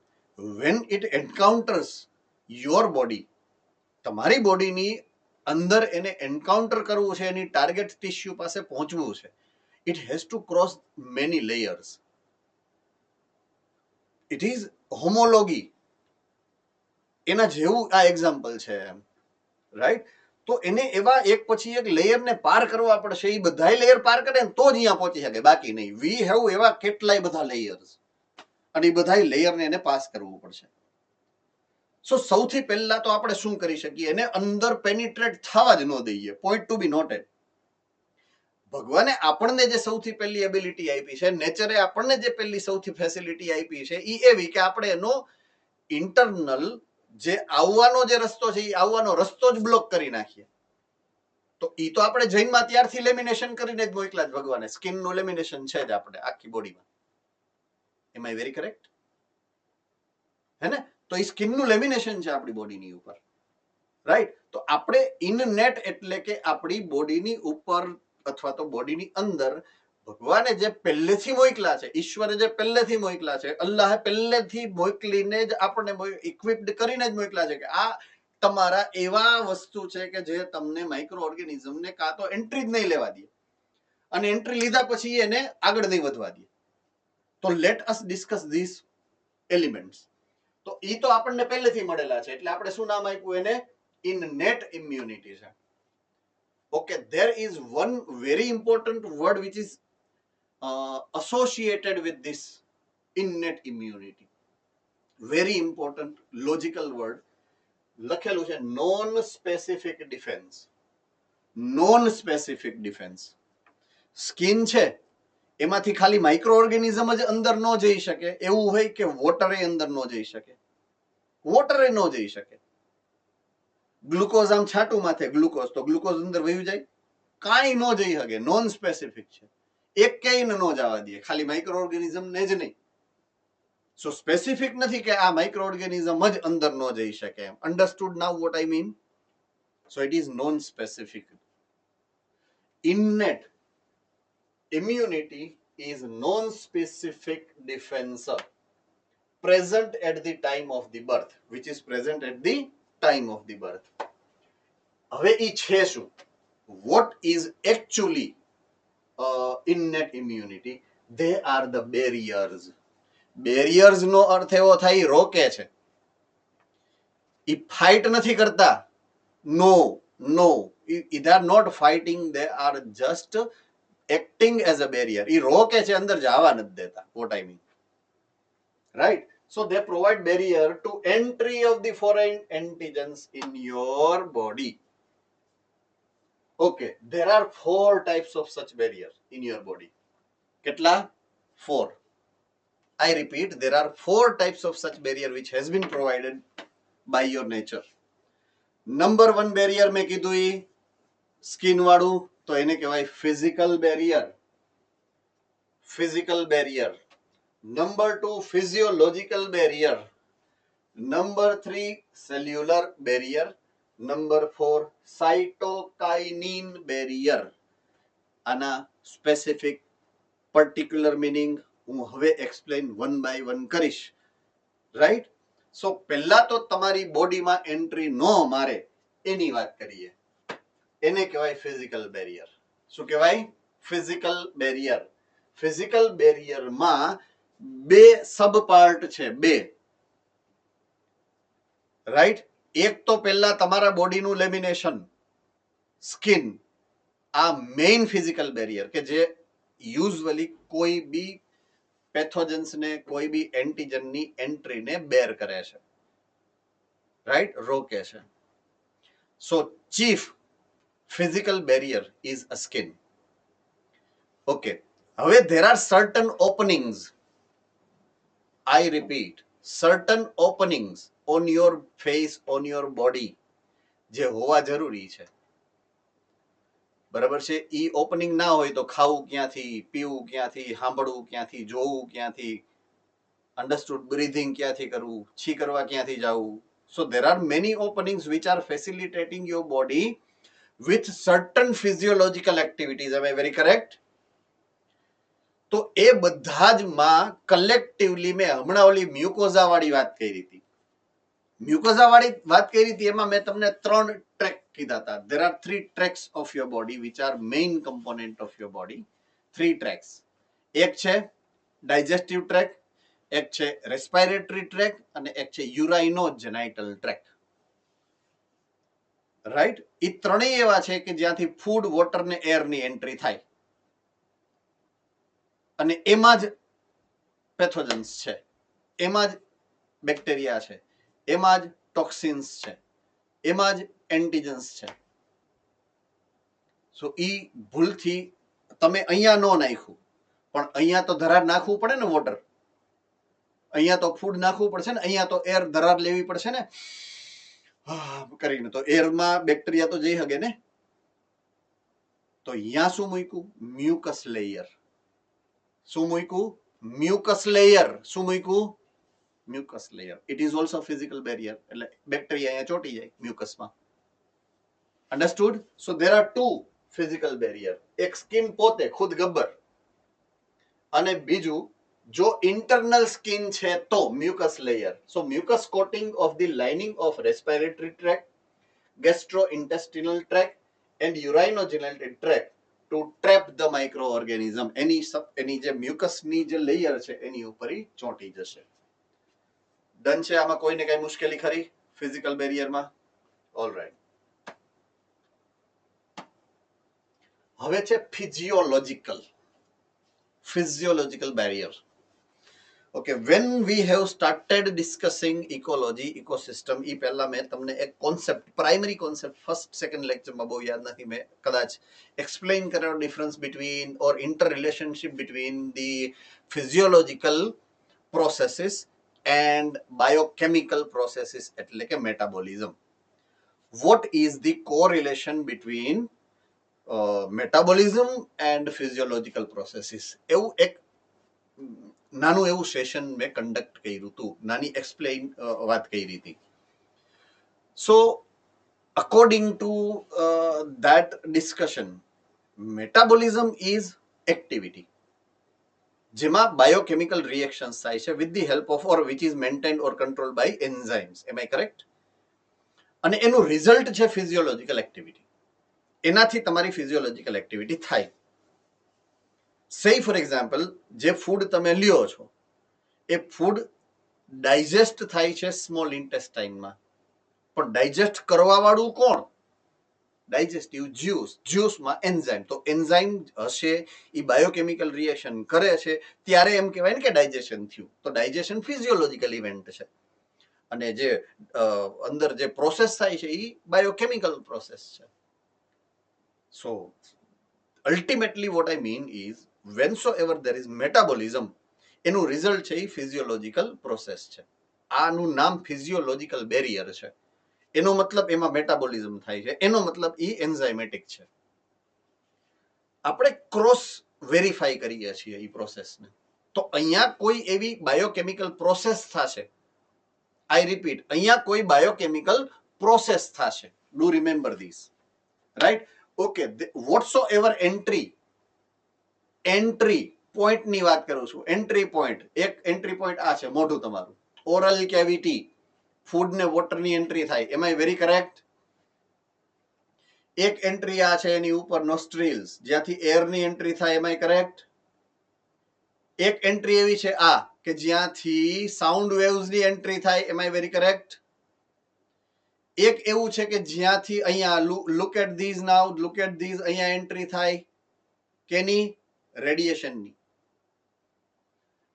when it encounters your body, તમારી બોડીની અંદર એને એન્કાઉન્ટર કરવું છે, એની ટાર્ગેટ ટિશ્યુ પાસે પહોંચવું છે, it has to cross many layers. It is homology. એના જેવું આ એક્ઝામ્પલ છે, રાઈટ? તો એને એવા એક પછી એક લેયરને પાર કરવા પડશે. એ બધા લેયર પાર કરે ને તો જ અહીંયા પહોંચી શકે, બાકી નહીં. વી હેવ એવા કેટલાય બધા લેયર્સ, અને એ બધા લેયરને એને પાસ કરવું પડશે. સો સૌથી પહેલા તો આપણે શું કરી શકીએ? એને અંદર પેનિટ્રેટ થવા જ ન દઈએ. Point to be noted. ભગવાને આપણને જે સૌથી પહેલી એબિલિટી આપી છે, નેચરે આપણને જે પહેલી સૌથી ફેસિલિટી આપી છે, એ એવી કે આપણે એનો ઇન્ટરનલ જે આવવાનો જે રસ્તો છે એ આવવાનો રસ્તો જ બ્લોક કરી નાખીએ. તો એ તો આપણે જૈનમાં ત્યારથી લેમિનેશન કરીને જ મોકલા જ ભગવાને. સ્કિનનું લેમિનેશન છે જ આપણે આખી બોડીમાં. એમ આઈ વેરી કરેક્ટ? હે ને? તો એ સ્કિનનું લેમિનેશન છે આપણી બોડીની ઉપર, રાઈટ? તો આપણે ઇનનેટ એટલે કે આપણી બોડીની ઉપર અથવા તો બોડીની અંદર ભગવાને જે પહેલેથી મોકલા છે, ઈશ્વરે જે પહેલેથી મોકલા છે, અલ્લાહે પહેલેથી મોકલીને જ આપણને ઇક્વિપ્ડ કરીને જ મોકલા છે કે આ તમારા એવા વસ્તુ છે કે જે તમને માઇક્રો ઓર્ગેનિઝમને કાં તો એન્ટ્રી જ નહીં લેવા દે, અને એન્ટ્રી લીધા પછી એને આગળ નહીં વધવા દે. તો let us discuss this elements. તો એ તો આપણને પહેલેથી મળેલા છે, એટલે આપણે શું નામ આપ્યું એને? innate immunity છે. Okay, there is one very important word which is associated with this innate immunity. Very important logical word લખેલું છે, non specific defense. non specific defense. Skin છે એમાંથી ખાલી માઇક્રો ઓર્ગેનિઝમ જ અંદર ન જઈ શકે એવું હોય કે વોટરે અંદર ન જઈ શકે? વોટરે ન જઈ શકે. ગ્લુકોઝ આમ છાટું માથે ગ્લુકોઝ, તો ગ્લુકોઝ અંદર વયું જાય? કાંઈ ન જઈ શકે. નોન સ્પેસિફિક છે. એક ક્યાંય ન જવા દે, ખાલી માઇક્રો ઓર્ગેનિઝમને જ નહીં. સો સ્પેસિફિક નથી કે આ માઇક્રો ઓર્ગેનિઝમ જ અંદર ન જઈ શકે. Understood now vote I mean? So it is known specific. innate immunity is non-specific defense present at the time of the birth, which is present at the time of the birth. હવે ઈ છે શું? What is actually innate immunity? They are the barriers. Barriers નો અર્થ એવો થાય રોકે છે. ઈ ફાઇટ નથી કરતા. No. They are not fighting, they are just acting as a barrier. ઈ રોકે છે, અંદર જવા નથી દેતા. What I mean? right? So they provide barrier to entry of the foreign antigens in your body. Okay, there are 4 types of such barrier in your body. Ketla? 4. I repeat, there are 4 types of such barrier which has been provided by your nature. Number 1 barrier મેં કીધું ઈ સ્કિન વાળું, તો એને કહેવાય physical barrier. Physical barrier. Number 2 physiological barrier. Number 3 cellular barrier. Number 4 cytokinin barrier. આના સ્પેસિફિક પર્ટિક્યુલર મિનિંગ હું હવે એક્સપ્લેન વન બાય વન કરીશ, રાઈટ? સો પહેલા તો તમારી બોડીમાં એન્ટ્રી નો મારે એની વાત કરીએ. એને કહેવાય ફિઝિકલ બેરિયર. શું કહેવાય? Physical barrier. ફિઝિકલ બેરિયરમાં 2 સબ પાર્ટ છે, 2, રાઈટ? એક તો પહેલા તમારા બોડીનું લેમિનેશન, સ્કિન, આ મેઇન ફિઝિકલ બેરિયર કે જે યુઝ્યુઅલી કોઈ બી પેથોજન્સને, કોઈ બી એન્ટીજનની એન્ટ્રીને બેર કરે છે, રાઈટ? રોકે છે. સો chief physical barrier is a skin. Okay. હવે there are certain openings. I repeat, certain openings on your face, on your body, જે હોવા જરૂરી છે. બરાબર છે? ઈ ઓપનિંગ ના હોય તો ખાવું ક્યાંથી, પીવું ક્યાંથી, સાંભળવું ક્યાંથી, જોવું ક્યાંથી, અંડરસ્ટુડ બ્રીથિંગ ક્યાંથી કરવું, છી કરવા ક્યાંથી જવું. So there are many openings which are facilitating your body with certain physiological activities. Am I very correct? તો એ બધા જ માં કલેક્ટિવલી મેં હમણાં ઓલી મ્યુકોઝા વાળી વાત કરી હતી. મ્યુકોઝા વાળી વાત કરી હતી એમાં મેં તમને 3 ટ્રેક કીધા હતા. There are 3 tracks of your body which are main component of your body. 3 tracks. એક છે digestive tract, એક છે respiratory tract અને એક છે urinogenital tract. રાઈટ? એ ત્રણેય એવા છે કે જ્યાંથી ફૂડ, વોટર ને એર ની એન્ટ્રી થાય. અને એમાં જ પેથોજન્સ છે, એમાં જ બેક્ટેરિયા છે, એમાં જ ટોક્સિન્સ છે, એમાં જ એન્ટીજન્સ છે. સો ઈ ભૂલથી તમે અહીંયા નો નાખ્યું, પણ અહીંયા તો ધરાર નાખવું પડે ને, વોટર. અહીંયા તો ફૂડ નાખવું પડશે ને, અહીંયા તો એર ધરાર લેવી પડશે ને કરીને. તો એરમાં બેક્ટેરિયા તો જઈ શકે ને. તો અહીંયા શું મૂક્યું? Mucus layer. શું મૂક્યું? Mucus layer. શું મૂક્યું? Mucus layer. It is also physical barrier. એટલે બેક્ટેરિયા અહીંયા ચોટી જાય મ્યુકસમાં. Understood? So there are 2 physical barrier. એક સ્કિન પોતે ખુદ ગબ્બર, અને બીજું જો ઇન્ટરનલ સ્કિન છે તો mucus layer. So mucus coating of the lining of respiratory tract, gastrointestinal tract and urinogenital tract to trap the microorganism. એની જે મ્યુકસની જે લેયર છે એની ઉપર ચોંટી જશે. ડન છે? આમાં કોઈને કઈ મુશ્કેલી ખરી ફિઝિકલ બેરિયરમાં? ઓલરાઈટ. હવે છે physiological barrier. Okay, when we have started discussing ecology, ecosystem, ઈ પહેલા મેં તમને એક concept, primary concept, first second લેક્ચરમાં બહુ યાદ નથી, મેં કદાચ એક્સપ્લેન કર્યો difference between or inter relationship between the physiological processes and biochemical processes, એટલે કે metabolism. Vote is the correlation between metabolism and physiological processes? એવું એક નાનું એવું સેશન મેં કન્ડક્ટ કર્યું હતું, નાની એક્સપ્લેન વાત કરી હતી. So according to that discussion, metabolism is activity જેમાં બાયોકેમિકલ રિએક્શન્સ થાય છે with the help of or which is maintained or control by enzymes. Am I correct? અને એનું રિઝલ્ટ છે ફિઝિયોલોજીકલ એક્ટિવિટી. એનાથી તમારી ફિઝિયોલોજીકલ એક્ટિવિટી થાય. સે ફોર એક્ઝામ્પલ, જે ફૂડ તમે લ્યો છો એ ફૂડ ડાયજેસ્ટ થાય છે સ્મોલ ઇન્ટેસ્ટાઇનમાં, પણ ડાયજેસ્ટ કરવા વાળું કોણ? ડાયજેસ્ટિવ જ્યુસમાં એન્ઝાઇમ. તો એન્ઝાઇમ હશે, એ બાયોકેમિકલ રિએક્શન કરે છે, ત્યારે એમ કહેવાય ને કે ડાયજેશન થયું. તો ડાયજેશન ફિઝિયોલોજીકલ ઇવેન્ટ છે, અને જે અંદર જે પ્રોસેસ થાય છે એ બાયોકેમિકલ પ્રોસેસ છે. So ultimately what I mean is whensoever there is metabolism, એનું રિઝલ્ટ છે એ ફિઝિયોલોજીકલ પ્રોસેસ છે. આનું નામ ફિઝિયોલોજીકલ બેરિયર છે. એનો મતલબ એમાં મેટાબોલિઝમ થાય છે, એનો મતલબ એ એન્ઝાઇમેટિક છે. આપણે ક્રોસ વેરીફાઈ કરીએ છીએ એ પ્રોસેસને. તો અહીંયા કોઈ એવી બાયોકેમિકલ પ્રોસેસ થશે, આઈ રિપીટ, અહીંયા કોઈ બાયોકેમિકલ પ્રોસેસ થશે. Do remember this, right? Okay, whatsoever entry point ની વાત કરું છું. એન્ટ્રી પોઈન્ટ, એક એન્ટ્રી પોઈન્ટ આ છે મોઢું તમારું, ઓરલ કેવિટી, ફૂડ ને વોટર ની એન્ટ્રી થાય. Am I very correct? એક એન્ટ્રી આ છે એની ઉપર નોસ્ટ્રિલ્સ, જ્યાંથી એર ની એન્ટ્રી થાય. Am I correct? એક એન્ટ્રી એવી છે આ કે જ્યાંથી સાઉન્ડ વેવ્સ ની એન્ટ્રી થાય. Am I very correct? એક એવું છે કે જ્યાંથી અહીંયા look at these now, look at these, અહીંયા એન્ટ્રી થાય કેની? રેડિયેશનની.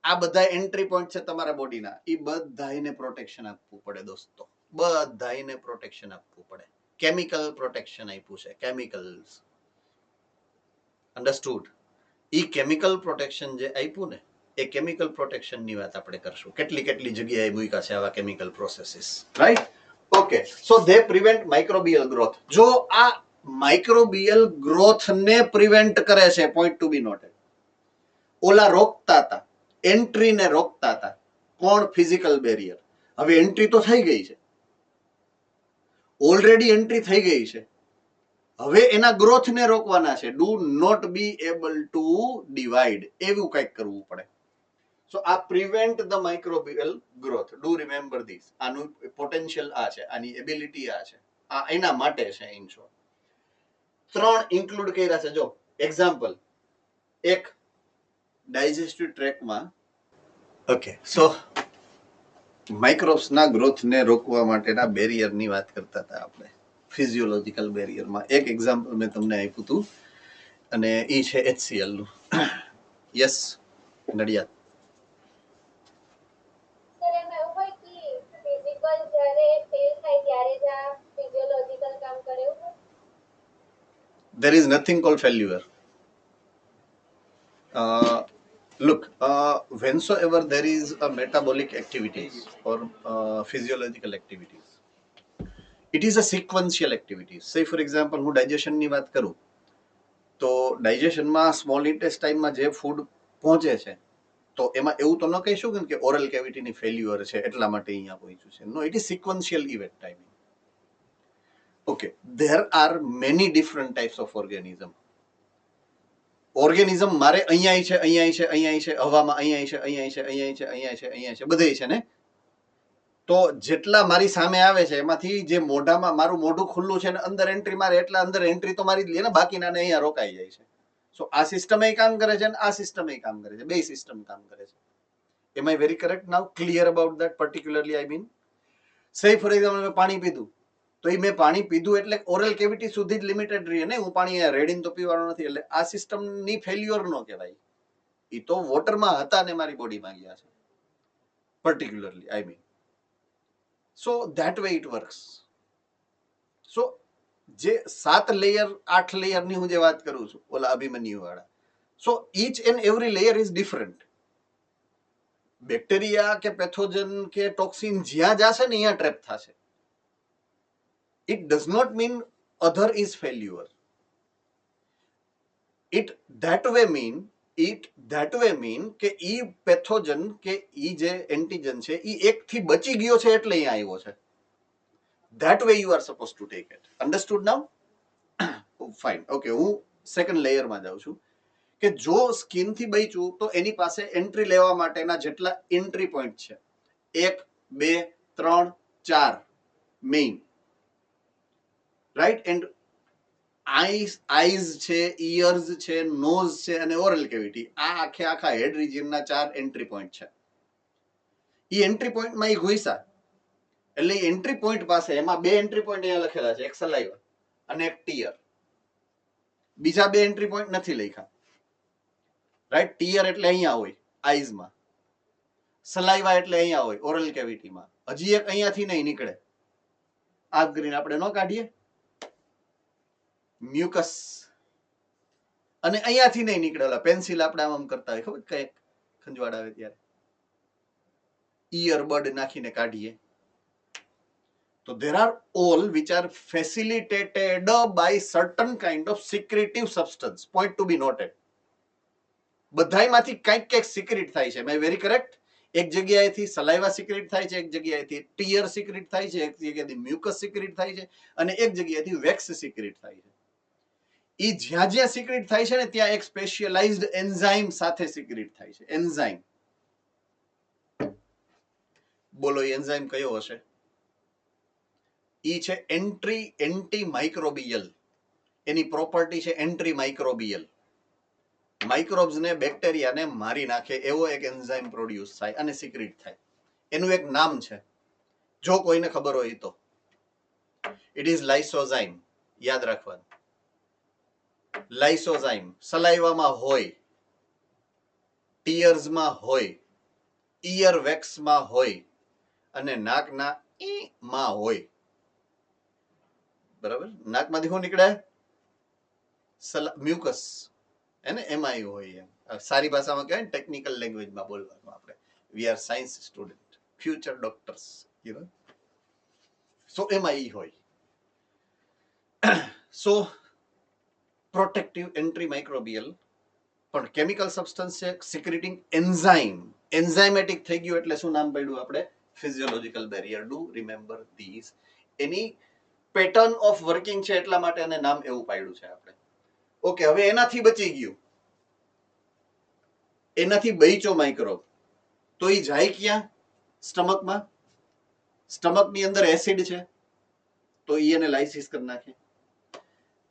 આ બધા એન્ટ્રી પોઈન્ટ છે તમારા બોડીના. એ બધાને પ્રોટેક્શન આપવું પડે દોસ્તો, બધાને પ્રોટેક્શન આપવું પડે. કેમિકલ પ્રોટેક્શન આપ્યું છે, કેમિકલ્સ. અન્ડરસ્ટુડ? ઈ કેમિકલ પ્રોટેક્શન જે આપ્યું ને, એ કેમિકલ પ્રોટેક્શન ની વાત આપણે કરશું. કેટલી જગ્યાએ મૂક્યા છે આવા chemical processes, right? Okay, so they prevent microbial growth. જો આ માઇક્રોબિયલ ગ્રોથ ને પ્રિવેન્ટ કરે છે, પોઈન્ટ ટુ બી નોટેડ. ઓલા રોકતા હતા, એન્ટ્રીને રોકતા હતા. કોણ? Physical barrier. હવે એન્ટ્રી તો થઈ ગઈ છે, ઓલરેડી એન્ટ્રી થઈ ગઈ છે. હવે એના ગ્રોથ ને રોકવાના છે. Do not be able to divide, એવું કંઈક કરવું પડે. સો આ prevent the microbial growth. Do remember this. આનું પોટેન્શિયલ આ છે, આની એબિલિટી આ છે, આ એના માટે છે. ઇન શોર્ટ 3 ઇન્ક્લુડ કર્યા છે. જો એક્ઝામ્પલ, એક ડાયજેસ્ટિવ ટ્રેકમાં, ઓકે, સો માઇક્રોબ્સ ના ગ્રોથ ને રોકવા માટેના બેરિયર ની વાત કરતા હતા આપણે, ફિઝિયોલોજીકલ બેરિયરમાં. એક એક્ઝામ્પલ મેં તમને આપ્યું હતું, અને એ છે HCl નું. Yes Nadiad. There is nothing called failure. Look, whensoever there is a metabolic activities or physiological activities, it is a sequential activities. Say for example, હું ડાયજેશન ની વાત કરું તો ડાયજેશનમાં સ્મોલ ઇન્ટેસ્ટાઇનમાં જે ફૂડ પહોંચે છે, તો એમાં એવું તો ન કહીશું કે ઓરલ કેવિટીની ફેલ્યુઅર છે એટલા માટે અહીંયા પહોંચ્યું છે. No, it is sequential event. I mean, okay, there are many different types of organism. મારે અહીંયા છે, અહીંયા છે, અહીંયા છે, હવામાં અહીંયા છે, અહીંયા છે, અહીંયા છે, અહીંયા છે, અહીંયા છે, બધે છે ને. તો જેટલા મારી સામે આવે છે એમાંથી જે મોઢામાં, મારું મોઢું ખુલ્લું છે ને અંદર એન્ટ્રી મારે, એટલે અંદર એન્ટ્રી તો મારી જ લે ને, બાકીના ને અહીંયા રોકાઈ જાય છે. સો આ સિસ્ટમ એ કામ કરે છે અને આ સિસ્ટમ એ કામ કરે છે, બે સિસ્ટમ કામ કરે છે. Am I very correct now? Clear about that particularly? I mean, say for example મેં પાણી પીધું, તો એ મેં પાણી પીધું એટલે ઓરલ કેવિટી સુધી જ લિમિટેડ રહીએ ને. હું પાણી રેડીને તો પીવાનું નથી, એટલે આ સિસ્ટમની ફેલ્યુઅર નો કહેવાય. એ તો વોટરમાં હતા ને મારી બોડીમાં ગયા છે particularly. I mean, so that way it works. So જે 7 લેયર 8 લેયરની હું જે વાત કરું છું ઓલા અભિમન્યુ વાળા, so each and every layer is different. Bacteria કે પેથોજન કે ટોક્સિન જ્યાં જશે ને અહીંયા ટ્રેપ થશે. It does not mean other is failure. It that way mean કે ઈ પેથોજન કે ઈ જે એન્ટીજન છે ઈ એકથી બચી ગયો છે એટલે અહીંયા આવ્યો છે. That way you are supposed to take it. Understood now? Fine. Okay, હું સેકન્ડ લેયરમાં જાઉં છું કે જો સ્કિનથી બચ્યું તો એની પાસે એન્ટ્રી લેવા માટેના જેટલા એન્ટ્રી પોઈન્ટ છે 1 2 3 4 મેઇન, રાઈટ? એન્ડ આઈઝ છે, ઇયર્સ છે, નોઝ છે અને ઓરલ કેવિટી, આ આખા હેડ રિજિયનના 4 એન્ટ્રી પોઈન્ટ છે. ઈ એન્ટ્રી પોઈન્ટમાં ઈ ઘુસ્યા એટલે એન્ટ્રી પોઈન્ટ પાસે એમાં 2 એન્ટ્રી પોઈન્ટ અહીંયા લખેલા છે, એક સલાઈવા અને એક ટીયર. બીજા બે એન્ટ્રી પોઈન્ટ નથી લખ્યા, રાઈટ? ટીયર એટલે અહીંયા હોય આઈઝમાં, સલાઈવા એટલે અહીંયા હોય ઓરલ કેવિટીમાં. હજી એક અહીંયાથી નહીં નીકળે, આ ગ્રીન આપણે ન કાઢીએ, મ્યુકસ. અને અહીંયાથી નહીં નીકળે, ઓલા પેન્સિલ આપણે આમ કરતા હોય ખબર, કઈક ખંજવાળ આવે ત્યારે ઈયરબડ નાખીને કાઢીએ. તો there are all which are facilitated by certain kind of secretive substance. Point to be noted. બધાયમાંથી કંઈક કંઈક સિક્રેટ થાય છે. મેં વેરી કરેક્ટ? એક જગ્યાએથી સલાઈવા સિક્રેટ થાય છે, એક જગ્યાએથી ટીયર સિક્રેટ થાય છે, એક જગ્યાએથી મ્યુકસ સિક્રેટ થાય છે, અને એક જગ્યાએથી વેક્સ સિક્રેટ થાય છે. ઈ જ્યાં જ્યાં સિક્રેટ થાય છે ને ત્યાં એક સ્પેશિયલાઇઝ્ડ એન્ઝાઇમ સાથે સિક્રેટ થાય છે. એન્ઝાઇમ, બોલો એન્ઝાઇમ કયો હશે? ઈ છે એન્ટી માઇક્રોબિયલ. એની પ્રોપર્ટી છે એન્ટ્રી માઇક્રોબિયલ. માઇક્રોબ્સ ને બેક્ટેરિયાને મારી નાખે એવો એક એન્ઝાઇમ પ્રોડ્યુસ થાય અને સિક્રેટ થાય. એનું એક નામ છે, જો કોઈને ખબર હોય તો. It is lysozyme. યાદ રાખવાનું, લાઇસોઝાઇમ. સલાઈવામાં હોય, ટીયર્સમાં હોય, ઇયર વેક્સમાં હોય, અને નાકના માં હોય. બરાબર? નાકમાંથી શું નીકળે? મ્યુકસ. એને એમાં હોય. એમ સારી ભાષામાં કહેવાય ને, ટેકનિકલ લેંગ્વેજમાં બોલવાનું આપણે. We are science student, future doctors, you know. So એમાં ઈ હોય. સો પ્રોટેક્ટિવ એન્ટ્રી માઇક્રોબિયલ પણ કેમિકલ સબસ્ટન્સ છે, સિક્રેટિંગ એન્ઝાઇમ. એન્ઝાઇમેટિક થઈ ગયું એટલે શું નામ પડ્યું આપણે? Physiological barrier. Do remember this. એની પેટર્ન ઓફ વર્કિંગ છે એટલા માટે એને નામ એવું પાડ્યું છે આપણે. ઓકે, હવે એનાથી બચી ગયું, એનાથી બચ્યો માઇક્રોબ, તો એ જાય ક્યાં? સ્ટમકમાં. સ્ટમકની અંદર એસિડ છે, તો એને લાઇસિસ કરી નાખે.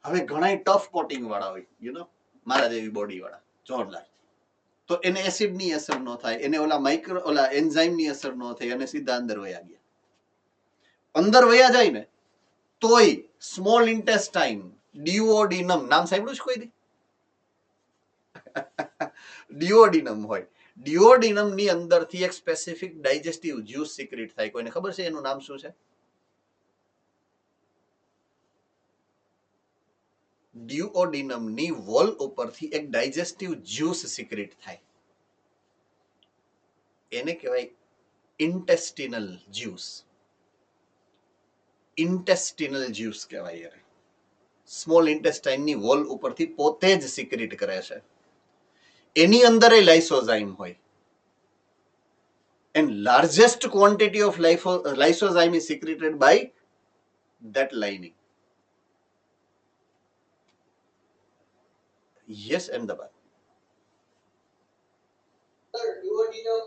હવે ઘણા ટફ કોટિંગ વાળા હોય, યુ નો, મારા જેવી બોડી વાળા જોરદાર, તો એને એસિડ ની અસર ન થાય, એને ઓલા એન્ઝાઇમ ની અસર ન થાય, અને સીધા અંદર વયા ગયા. અંદર વયા જાય ને તોય સ્મોલ ઇન્ટેસ્ટાઇન, ડિઓડિનમ, નામ સાંભળ્યું છે કોઈ દી? ડિઓડિનમ હોય. ડિઓડિનમ ની અંદરથી એક સ્પેસિફિક ડાઇજેસ્ટિવ જ્યુસ સિક્રેટ થાય. કોઈને ખબર છે એનું નામ શું છે? ડિઓડિનમ ની વોલ ઉપરથી એક ડાઇજેસ્ટિવ જ્યુસ સિક્રેટ થાય. એને કહેવાય ઇન્ટેસ્ટિનલ જ્યુસ. ઇન્ટેસ્ટિનલ જ્યુસ કહેવાય. સ્મોલ ઇન્ટેસ્ટાઇન ની વોલ ઉપરથી પોતે જ સિક્રેટ કરે છે. એની અંદર લાઇસોઝાઇમ હોય. And largest quantity of lysozyme is secreted by that lining. Yes, Ahmedabad. Sir, duodenum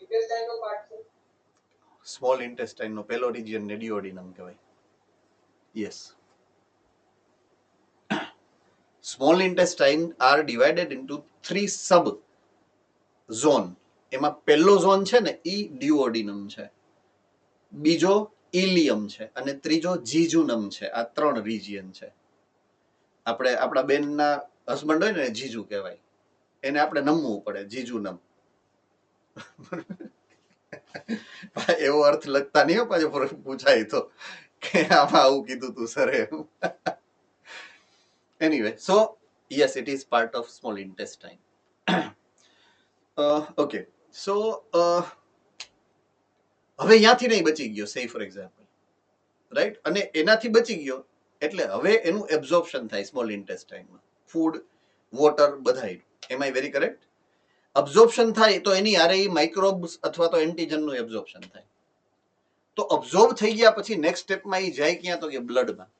intestine નો પાર્ટ છે. સ્મોલ ઇન્ટેસ્ટાઇન નો પેલો રિજિયન ને ડિઓડિનમ કહેવાય. Yes. Small intestine are divided into 3 sub zone. એમાં પહેલો ઝોન છે ને ઈ ડિઓડિનમ છે, બીજો ઇલિયમ છે, અને ત્રીજો જીજુનમ છે. આ 3 રિજિયન છે. આપણે આપણા બેનના હસબન્ડ હોય ને જીજુ કહેવાય, એને આપણે નમવું પડે, જીજુનમ. એવો અર્થ લગતા નહીં, પાછો પૂછાય તો કે આમાં આવું કીધું તું સરે. Anyway, so yes, it is part of small intestine. Okay, so હવે ત્યાંથી નહીં બચી ગયો, say for example, right? અને એનાથી બચી ગયો એટલે હવે એનું એબ્ઝોર્પ્શન થાય સ્મોલ ઇન્ટેસ્ટાઇનમાં, ફૂડ, વોટર, બધાય. એમ આઈ વેરી કરેક્ટ? અબ્ઝોર્પ્શન થાય તો એની આરે માઇક્રોબ્સ અથવા તો એન્ટીજનનું એબ્ઝોર્પ્શન થાય. તો અબ્ઝોર્બ થઈ ગયા પછી નેક્સ્ટ સ્ટેપમાં એ જાય ક્યાં? તો કે બ્લડમાં.